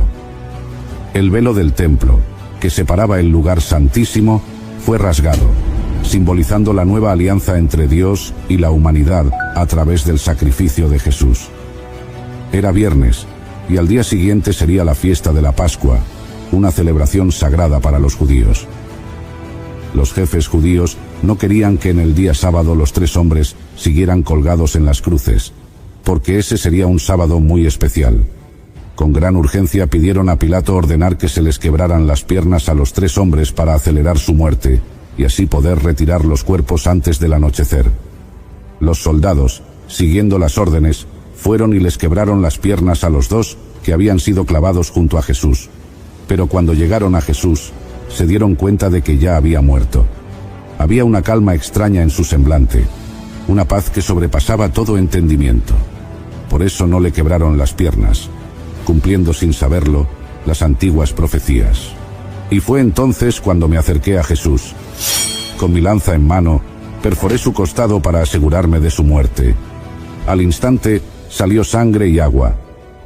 El velo del templo, que separaba el lugar santísimo, fue rasgado, simbolizando la nueva alianza entre Dios y la humanidad a través del sacrificio de Jesús. Era viernes, y al día siguiente sería la fiesta de la Pascua, una celebración sagrada para los judíos. Los jefes judíos no querían que en el día sábado los 3 hombres siguieran colgados en las cruces, porque ese sería un sábado muy especial. Con gran urgencia pidieron a Pilato ordenar que se les quebraran las piernas a los 3 hombres para acelerar su muerte, y así poder retirar los cuerpos antes del anochecer. Los soldados, siguiendo las órdenes, fueron y les quebraron las piernas a los 2 que habían sido clavados junto a Jesús. Pero cuando llegaron a Jesús, se dieron cuenta de que ya había muerto. Había una calma extraña en su semblante, una paz que sobrepasaba todo entendimiento. Por eso no le quebraron las piernas, cumpliendo sin saberlo las antiguas profecías. Y fue entonces cuando me acerqué a Jesús. Con mi lanza en mano, perforé su costado para asegurarme de su muerte. Al instante, salió sangre y agua,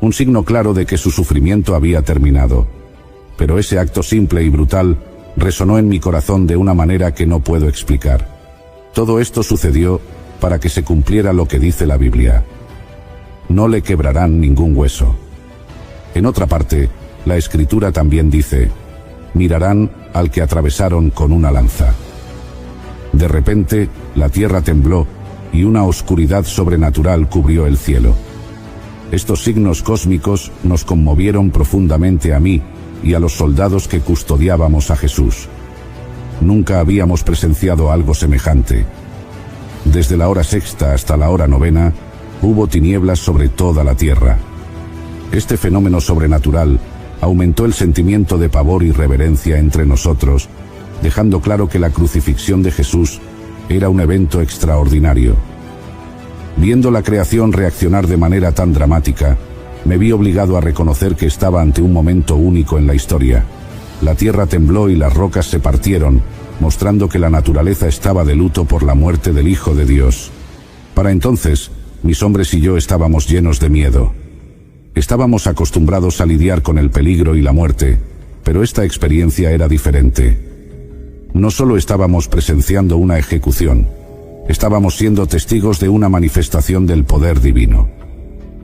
un signo claro de que su sufrimiento había terminado. Pero ese acto simple y brutal resonó en mi corazón de una manera que no puedo explicar. Todo esto sucedió para que se cumpliera lo que dice la Biblia. No le quebrarán ningún hueso. En otra parte, la Escritura también dice, mirarán al que atravesaron con una lanza. De repente, la tierra tembló y una oscuridad sobrenatural cubrió el cielo. Estos signos cósmicos nos conmovieron profundamente a mí y a los soldados que custodiábamos a Jesús. Nunca habíamos presenciado algo semejante. Desde la hora sexta hasta la hora novena, hubo tinieblas sobre toda la tierra. Este fenómeno sobrenatural aumentó el sentimiento de pavor y reverencia entre nosotros, dejando claro que la crucifixión de Jesús era un evento extraordinario. Viendo la creación reaccionar de manera tan dramática, me vi obligado a reconocer que estaba ante un momento único en la historia. La tierra tembló y las rocas se partieron, mostrando que la naturaleza estaba de luto por la muerte del Hijo de Dios. Para entonces, mis hombres y yo estábamos llenos de miedo. Estábamos acostumbrados a lidiar con el peligro y la muerte, pero esta experiencia era diferente. No solo estábamos presenciando una ejecución, estábamos siendo testigos de una manifestación del poder divino.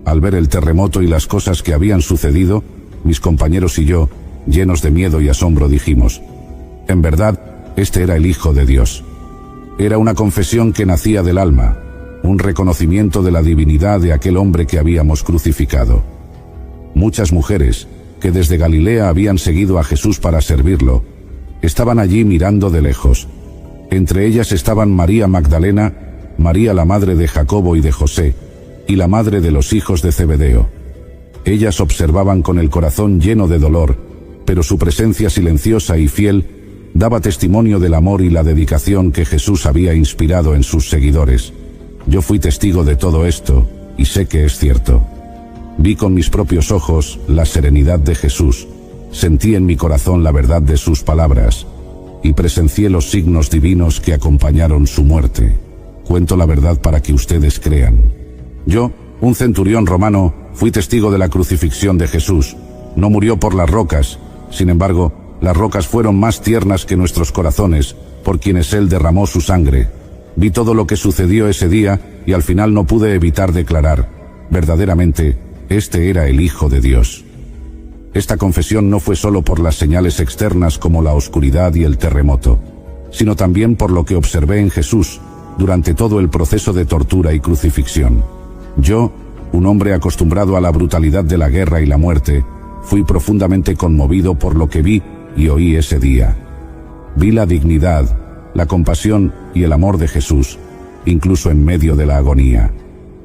Al ver el terremoto y las cosas que habían sucedido, mis compañeros y yo, llenos de miedo y asombro, dijimos, en verdad, este era el Hijo de Dios. Era una confesión que nacía del alma, un reconocimiento de la divinidad de aquel hombre que habíamos crucificado. Muchas mujeres, que desde Galilea habían seguido a Jesús para servirlo, estaban allí mirando de lejos. Entre ellas estaban María Magdalena, María la madre de Jacobo y de José, y la madre de los hijos de Zebedeo. Ellas observaban con el corazón lleno de dolor, pero su presencia silenciosa y fiel daba testimonio del amor y la dedicación que Jesús había inspirado en sus seguidores. Yo fui testigo de todo esto, y sé que es cierto. Vi con mis propios ojos la serenidad de Jesús, sentí en mi corazón la verdad de sus palabras, y presencié los signos divinos que acompañaron su muerte. Cuento la verdad para que ustedes crean. Yo, un centurión romano, fui testigo de la crucifixión de Jesús. No murió por las rocas, sin embargo, las rocas fueron más tiernas que nuestros corazones, por quienes Él derramó su sangre. Vi todo lo que sucedió ese día y al final no pude evitar declarar, verdaderamente, este era el Hijo de Dios. Esta confesión no fue solo por las señales externas como la oscuridad y el terremoto, sino también por lo que observé en Jesús durante todo el proceso de tortura y crucifixión. Yo, un hombre acostumbrado a la brutalidad de la guerra y la muerte, fui profundamente conmovido por lo que vi y oí ese día. Vi la dignidad, la compasión y el amor de Jesús, incluso en medio de la agonía.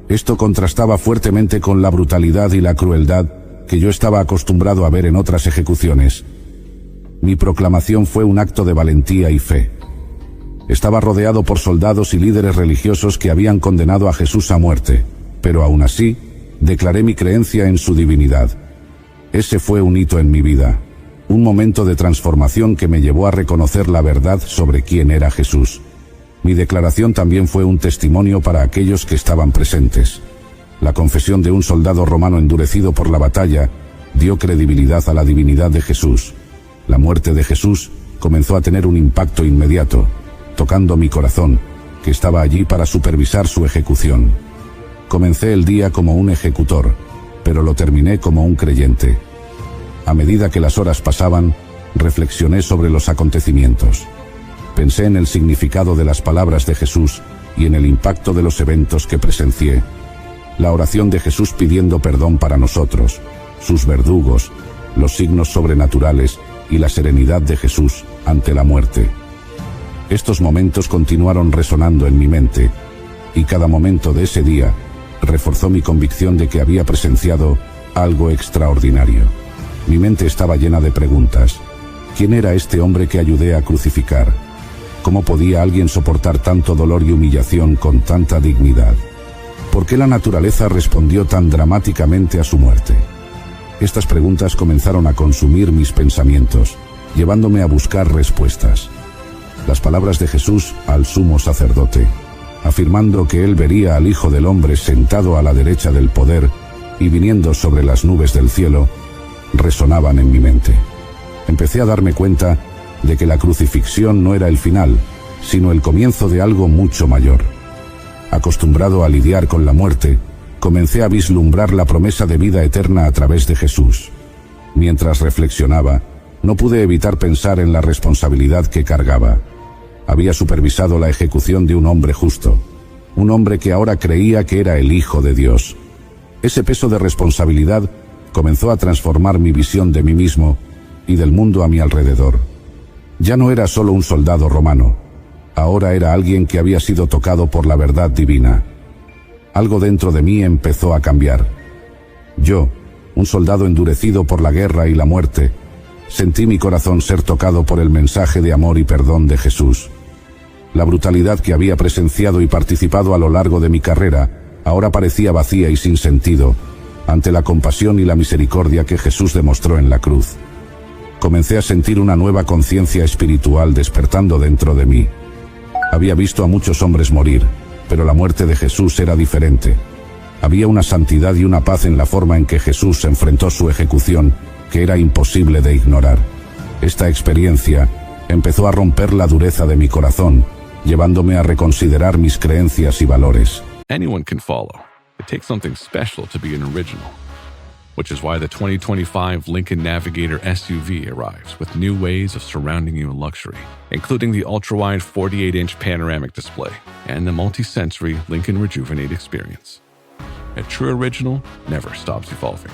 Esto contrastaba fuertemente con la brutalidad y la crueldad que yo estaba acostumbrado a ver en otras ejecuciones. Mi proclamación fue un acto de valentía y fe. Estaba rodeado por soldados y líderes religiosos que habían condenado a Jesús a muerte, pero aún así, declaré mi creencia en su divinidad. Ese fue un hito en mi vida, un momento de transformación que me llevó a reconocer la verdad sobre quién era Jesús. Mi declaración también fue un testimonio para aquellos que estaban presentes. La confesión de un soldado romano endurecido por la batalla dio credibilidad a la divinidad de Jesús. La muerte de Jesús comenzó a tener un impacto inmediato, tocando mi corazón, que estaba allí para supervisar su ejecución. Comencé el día como un ejecutor, pero lo terminé como un creyente. A medida que las horas pasaban, reflexioné sobre los acontecimientos. Pensé en el significado de las palabras de Jesús y en el impacto de los eventos que presencié. La oración de Jesús pidiendo perdón para nosotros, sus verdugos, los signos sobrenaturales y la serenidad de Jesús ante la muerte. Estos momentos continuaron resonando en mi mente, y cada momento de ese día reforzó mi convicción de que había presenciado algo extraordinario. Mi mente estaba llena de preguntas. ¿Quién era este hombre que ayudé a crucificar? ¿Cómo podía alguien soportar tanto dolor y humillación con tanta dignidad? ¿Por qué la naturaleza respondió tan dramáticamente a su muerte? Estas preguntas comenzaron a consumir mis pensamientos, llevándome a buscar respuestas. Las palabras de Jesús al sumo sacerdote, afirmando que él vería al Hijo del Hombre sentado a la derecha del poder y viniendo sobre las nubes del cielo, resonaban en mi mente. Empecé a darme cuenta de que la crucifixión no era el final, sino el comienzo de algo mucho mayor. acostumbrado a lidiar con la muerte, comencé a vislumbrar la promesa de vida eterna a través de Jesús. Mientras reflexionaba, no pude evitar pensar en la responsabilidad que cargaba. Había supervisado la ejecución de un hombre justo, un hombre que ahora creía que era el Hijo de Dios. Ese peso de responsabilidad comenzó a transformar mi visión de mí mismo y del mundo a mi alrededor. Ya no era solo un soldado romano, ahora era alguien que había sido tocado por la verdad divina. Algo dentro de mí empezó a cambiar. Yo, un soldado endurecido por la guerra y la muerte, sentí mi corazón ser tocado por el mensaje de amor y perdón de Jesús. La brutalidad que había presenciado y participado a lo largo de mi carrera ahora parecía vacía y sin sentido ante la compasión y la misericordia que Jesús demostró en la cruz. Comencé a sentir una nueva conciencia espiritual despertando dentro de mí. Había visto a muchos hombres morir, pero la muerte de Jesús era diferente. Había una santidad y una paz en la forma en que Jesús enfrentó su ejecución que era imposible de ignorar. Esta experiencia empezó a romper la dureza de mi corazón, llevándome a reconsiderar mis creencias y valores. Anyone can follow. It takes something special to be an original, which is why the 2025 Lincoln Navigator SUV arrives with new ways of surrounding you in luxury, including the ultra-wide 48-inch panoramic display and the multi-sensory Lincoln Rejuvenate experience. A true original never stops evolving.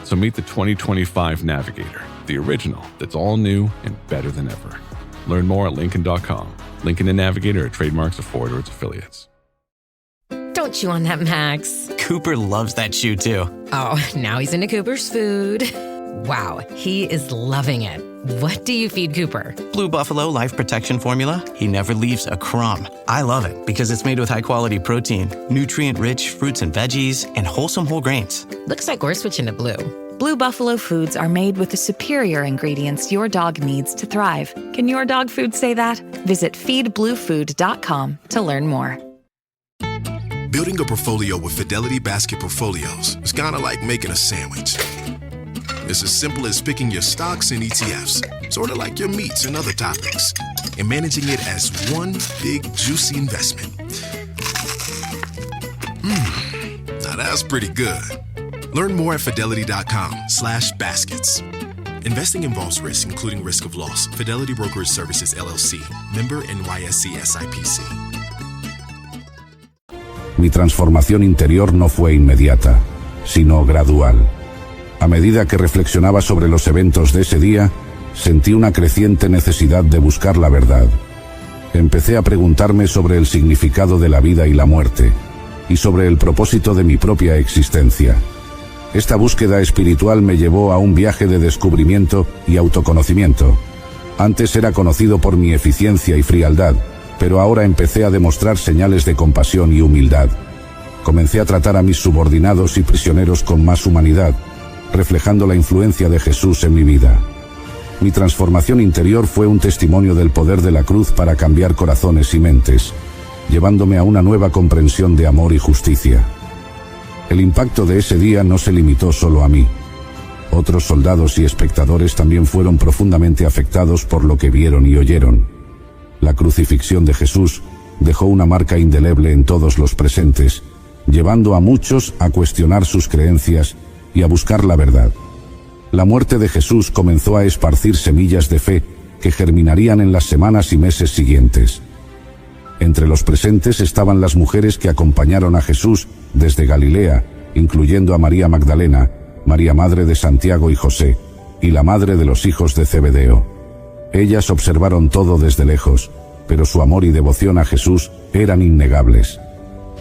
So meet the 2025 Navigator, the original that's all new and better than ever. Learn more at Lincoln.com. Lincoln and Navigator are trademarks of Ford or its affiliates. Don't chew on that, Max. Cooper loves that chew too. Oh, now he's into Cooper's food. Wow, he is loving it. What do you feed Cooper? Blue Buffalo Life Protection Formula. He never leaves a crumb. I love it because it's made with high-quality protein, nutrient-rich fruits and veggies, and wholesome whole grains. Looks like we're switching to Blue. Blue Buffalo foods are made with the superior ingredients your dog needs to thrive. Can your dog food say that? Visit feedbluefood.com to learn more. Building a portfolio with Fidelity Basket Portfolios is kind of like making a sandwich. It's as simple as picking your stocks and ETFs, sort of like your meats and other topics, and managing it as one big, juicy investment. Now that's pretty good. Learn more at fidelity.com/baskets. Investing involves risk, including risk of loss. Fidelity Brokerage Services, LLC. Member NYSE SIPC. Mi transformación interior no fue inmediata, sino gradual. A medida que reflexionaba sobre los eventos de ese día, sentí una creciente necesidad de buscar la verdad. Empecé a preguntarme sobre el significado de la vida y la muerte, y sobre el propósito de mi propia existencia. Esta búsqueda espiritual me llevó a un viaje de descubrimiento y autoconocimiento. Antes era conocido por mi eficiencia y frialdad, pero ahora empecé a demostrar señales de compasión y humildad. Comencé a tratar a mis subordinados y prisioneros con más humanidad, reflejando la influencia de Jesús en mi vida. Mi transformación interior fue un testimonio del poder de la cruz para cambiar corazones y mentes, llevándome a una nueva comprensión de amor y justicia. El impacto de ese día no se limitó solo a mí. Otros soldados y espectadores también fueron profundamente afectados por lo que vieron y oyeron. La crucifixión de Jesús dejó una marca indeleble en todos los presentes, llevando a muchos a cuestionar sus creencias y a buscar la verdad. La muerte de Jesús comenzó a esparcir semillas de fe que germinarían en las semanas y meses siguientes. Entre los presentes estaban las mujeres que acompañaron a Jesús desde Galilea, incluyendo a María Magdalena, María madre de Santiago y José, y la madre de los hijos de Zebedeo. Ellas observaron todo desde lejos, pero su amor y devoción a Jesús eran innegables.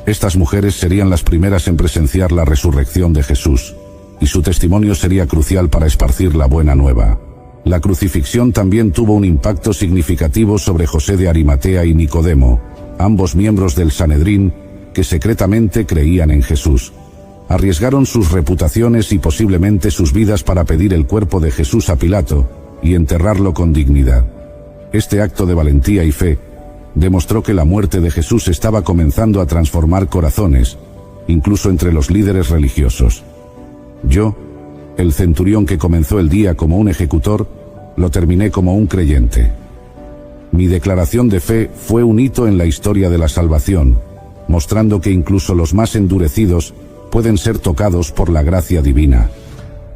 Estas mujeres serían las primeras en presenciar la resurrección de Jesús, y su testimonio sería crucial para esparcir la buena nueva. La crucifixión también tuvo un impacto significativo sobre José de Arimatea y Nicodemo, ambos miembros del Sanedrín que secretamente creían en Jesús. Arriesgaron sus reputaciones y posiblemente sus vidas para pedir el cuerpo de Jesús a Pilato y enterrarlo con dignidad. Este acto de valentía y fe demostró que la muerte de Jesús estaba comenzando a transformar corazones, incluso entre los líderes religiosos. Yo, el centurión que comenzó el día como un ejecutor, lo terminé como un creyente. Mi declaración de fe fue un hito en la historia de la salvación, mostrando que incluso los más endurecidos pueden ser tocados por la gracia divina.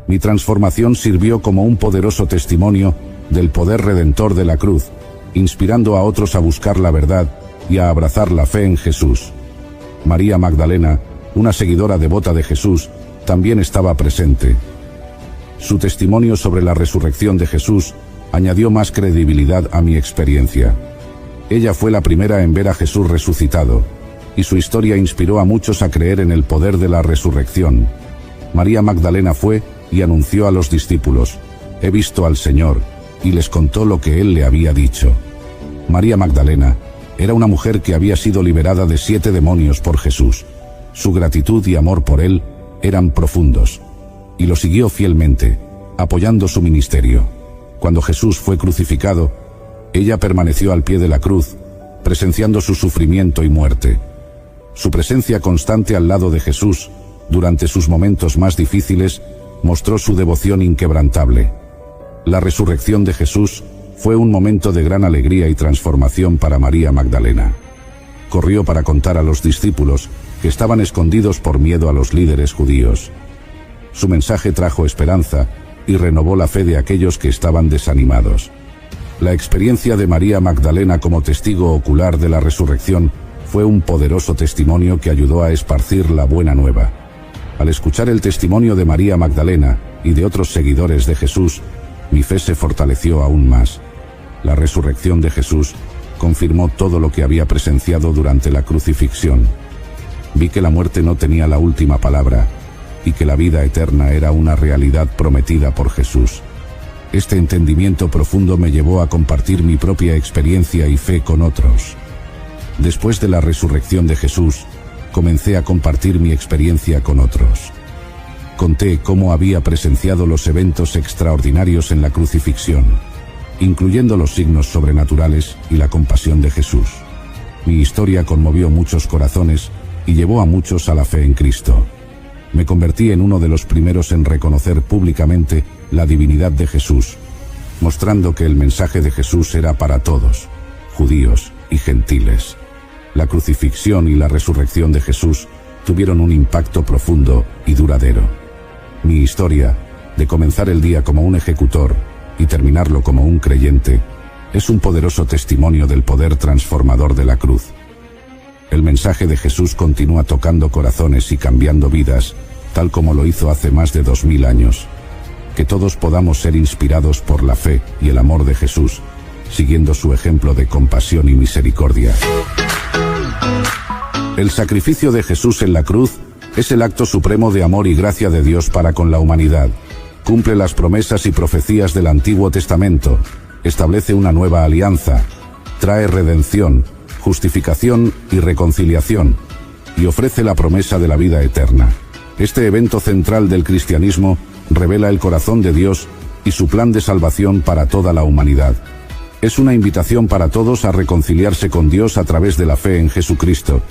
Mi transformación sirvió como un poderoso testimonio del poder redentor de la cruz, inspirando a otros a buscar la verdad y a abrazar la fe en Jesús. María Magdalena, una seguidora devota de Jesús, también estaba presente. Su testimonio sobre la resurrección de Jesús añadió más credibilidad a mi experiencia. Ella fue la primera en ver a Jesús resucitado, y su historia inspiró a muchos a creer en el poder de la resurrección. María Magdalena fue y anunció a los discípulos: «He visto al Señor», y les contó lo que él le había dicho. María Magdalena era una mujer que había sido liberada de 7 demonios por Jesús. Su gratitud y amor por él eran profundos, y lo siguió fielmente, apoyando su ministerio. Cuando Jesús fue crucificado, ella permaneció al pie de la cruz, presenciando su sufrimiento y muerte. Su presencia constante al lado de Jesús, durante sus momentos más difíciles, mostró su devoción inquebrantable. La resurrección de Jesús fue un momento de gran alegría y transformación para María Magdalena. Corrió para contar a los discípulos, que estaban escondidos por miedo a los líderes judíos. Su mensaje trajo esperanza y renovó la fe de aquellos que estaban desanimados. La experiencia de María Magdalena como testigo ocular de la resurrección fue un poderoso testimonio que ayudó a esparcir la buena nueva. Al escuchar el testimonio de María Magdalena y de otros seguidores de Jesús, mi fe se fortaleció aún más. La resurrección de Jesús confirmó todo lo que había presenciado durante la crucifixión. Vi que la muerte no tenía la última palabra y que la vida eterna era una realidad prometida por Jesús. Este entendimiento profundo me llevó a compartir mi propia experiencia y fe con otros. Después de la resurrección de Jesús, comencé a compartir mi experiencia con otros. Conté cómo había presenciado los eventos extraordinarios en la crucifixión, incluyendo los signos sobrenaturales y la compasión de Jesús. Mi historia conmovió muchos corazones y llevó a muchos a la fe en Cristo. Me convertí en uno de los primeros en reconocer públicamente la divinidad de Jesús, mostrando que el mensaje de Jesús era para todos, judíos y gentiles. La crucifixión y la resurrección de Jesús tuvieron un impacto profundo y duradero. Mi historia, de comenzar el día como un ejecutor y terminarlo como un creyente, es un poderoso testimonio del poder transformador de la cruz. El mensaje de Jesús continúa tocando corazones y cambiando vidas, tal como lo hizo hace más de 2000 años. Que todos podamos ser inspirados por la fe y el amor de Jesús, siguiendo su ejemplo de compasión y misericordia. El sacrificio de Jesús en la cruz es el acto supremo de amor y gracia de Dios para con la humanidad. Cumple las promesas y profecías del Antiguo Testamento, establece una nueva alianza, trae redención, justificación y reconciliación, y ofrece la promesa de la vida eterna. Este evento central del cristianismo revela el corazón de Dios y su plan de salvación para toda la humanidad. Es una invitación para todos a reconciliarse con Dios a través de la fe en Jesucristo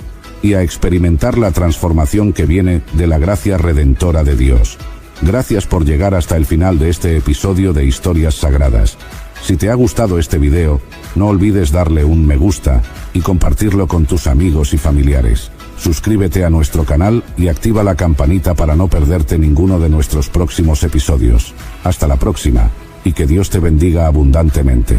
y a experimentar la transformación que viene de la gracia redentora de Dios. Gracias por llegar hasta el final de este episodio de Historias Sagradas. Si te ha gustado este video, no olvides darle un me gusta y compartirlo con tus amigos y familiares. Suscríbete a nuestro canal y activa la campanita para no perderte ninguno de nuestros próximos episodios. Hasta la próxima, y que Dios te bendiga abundantemente.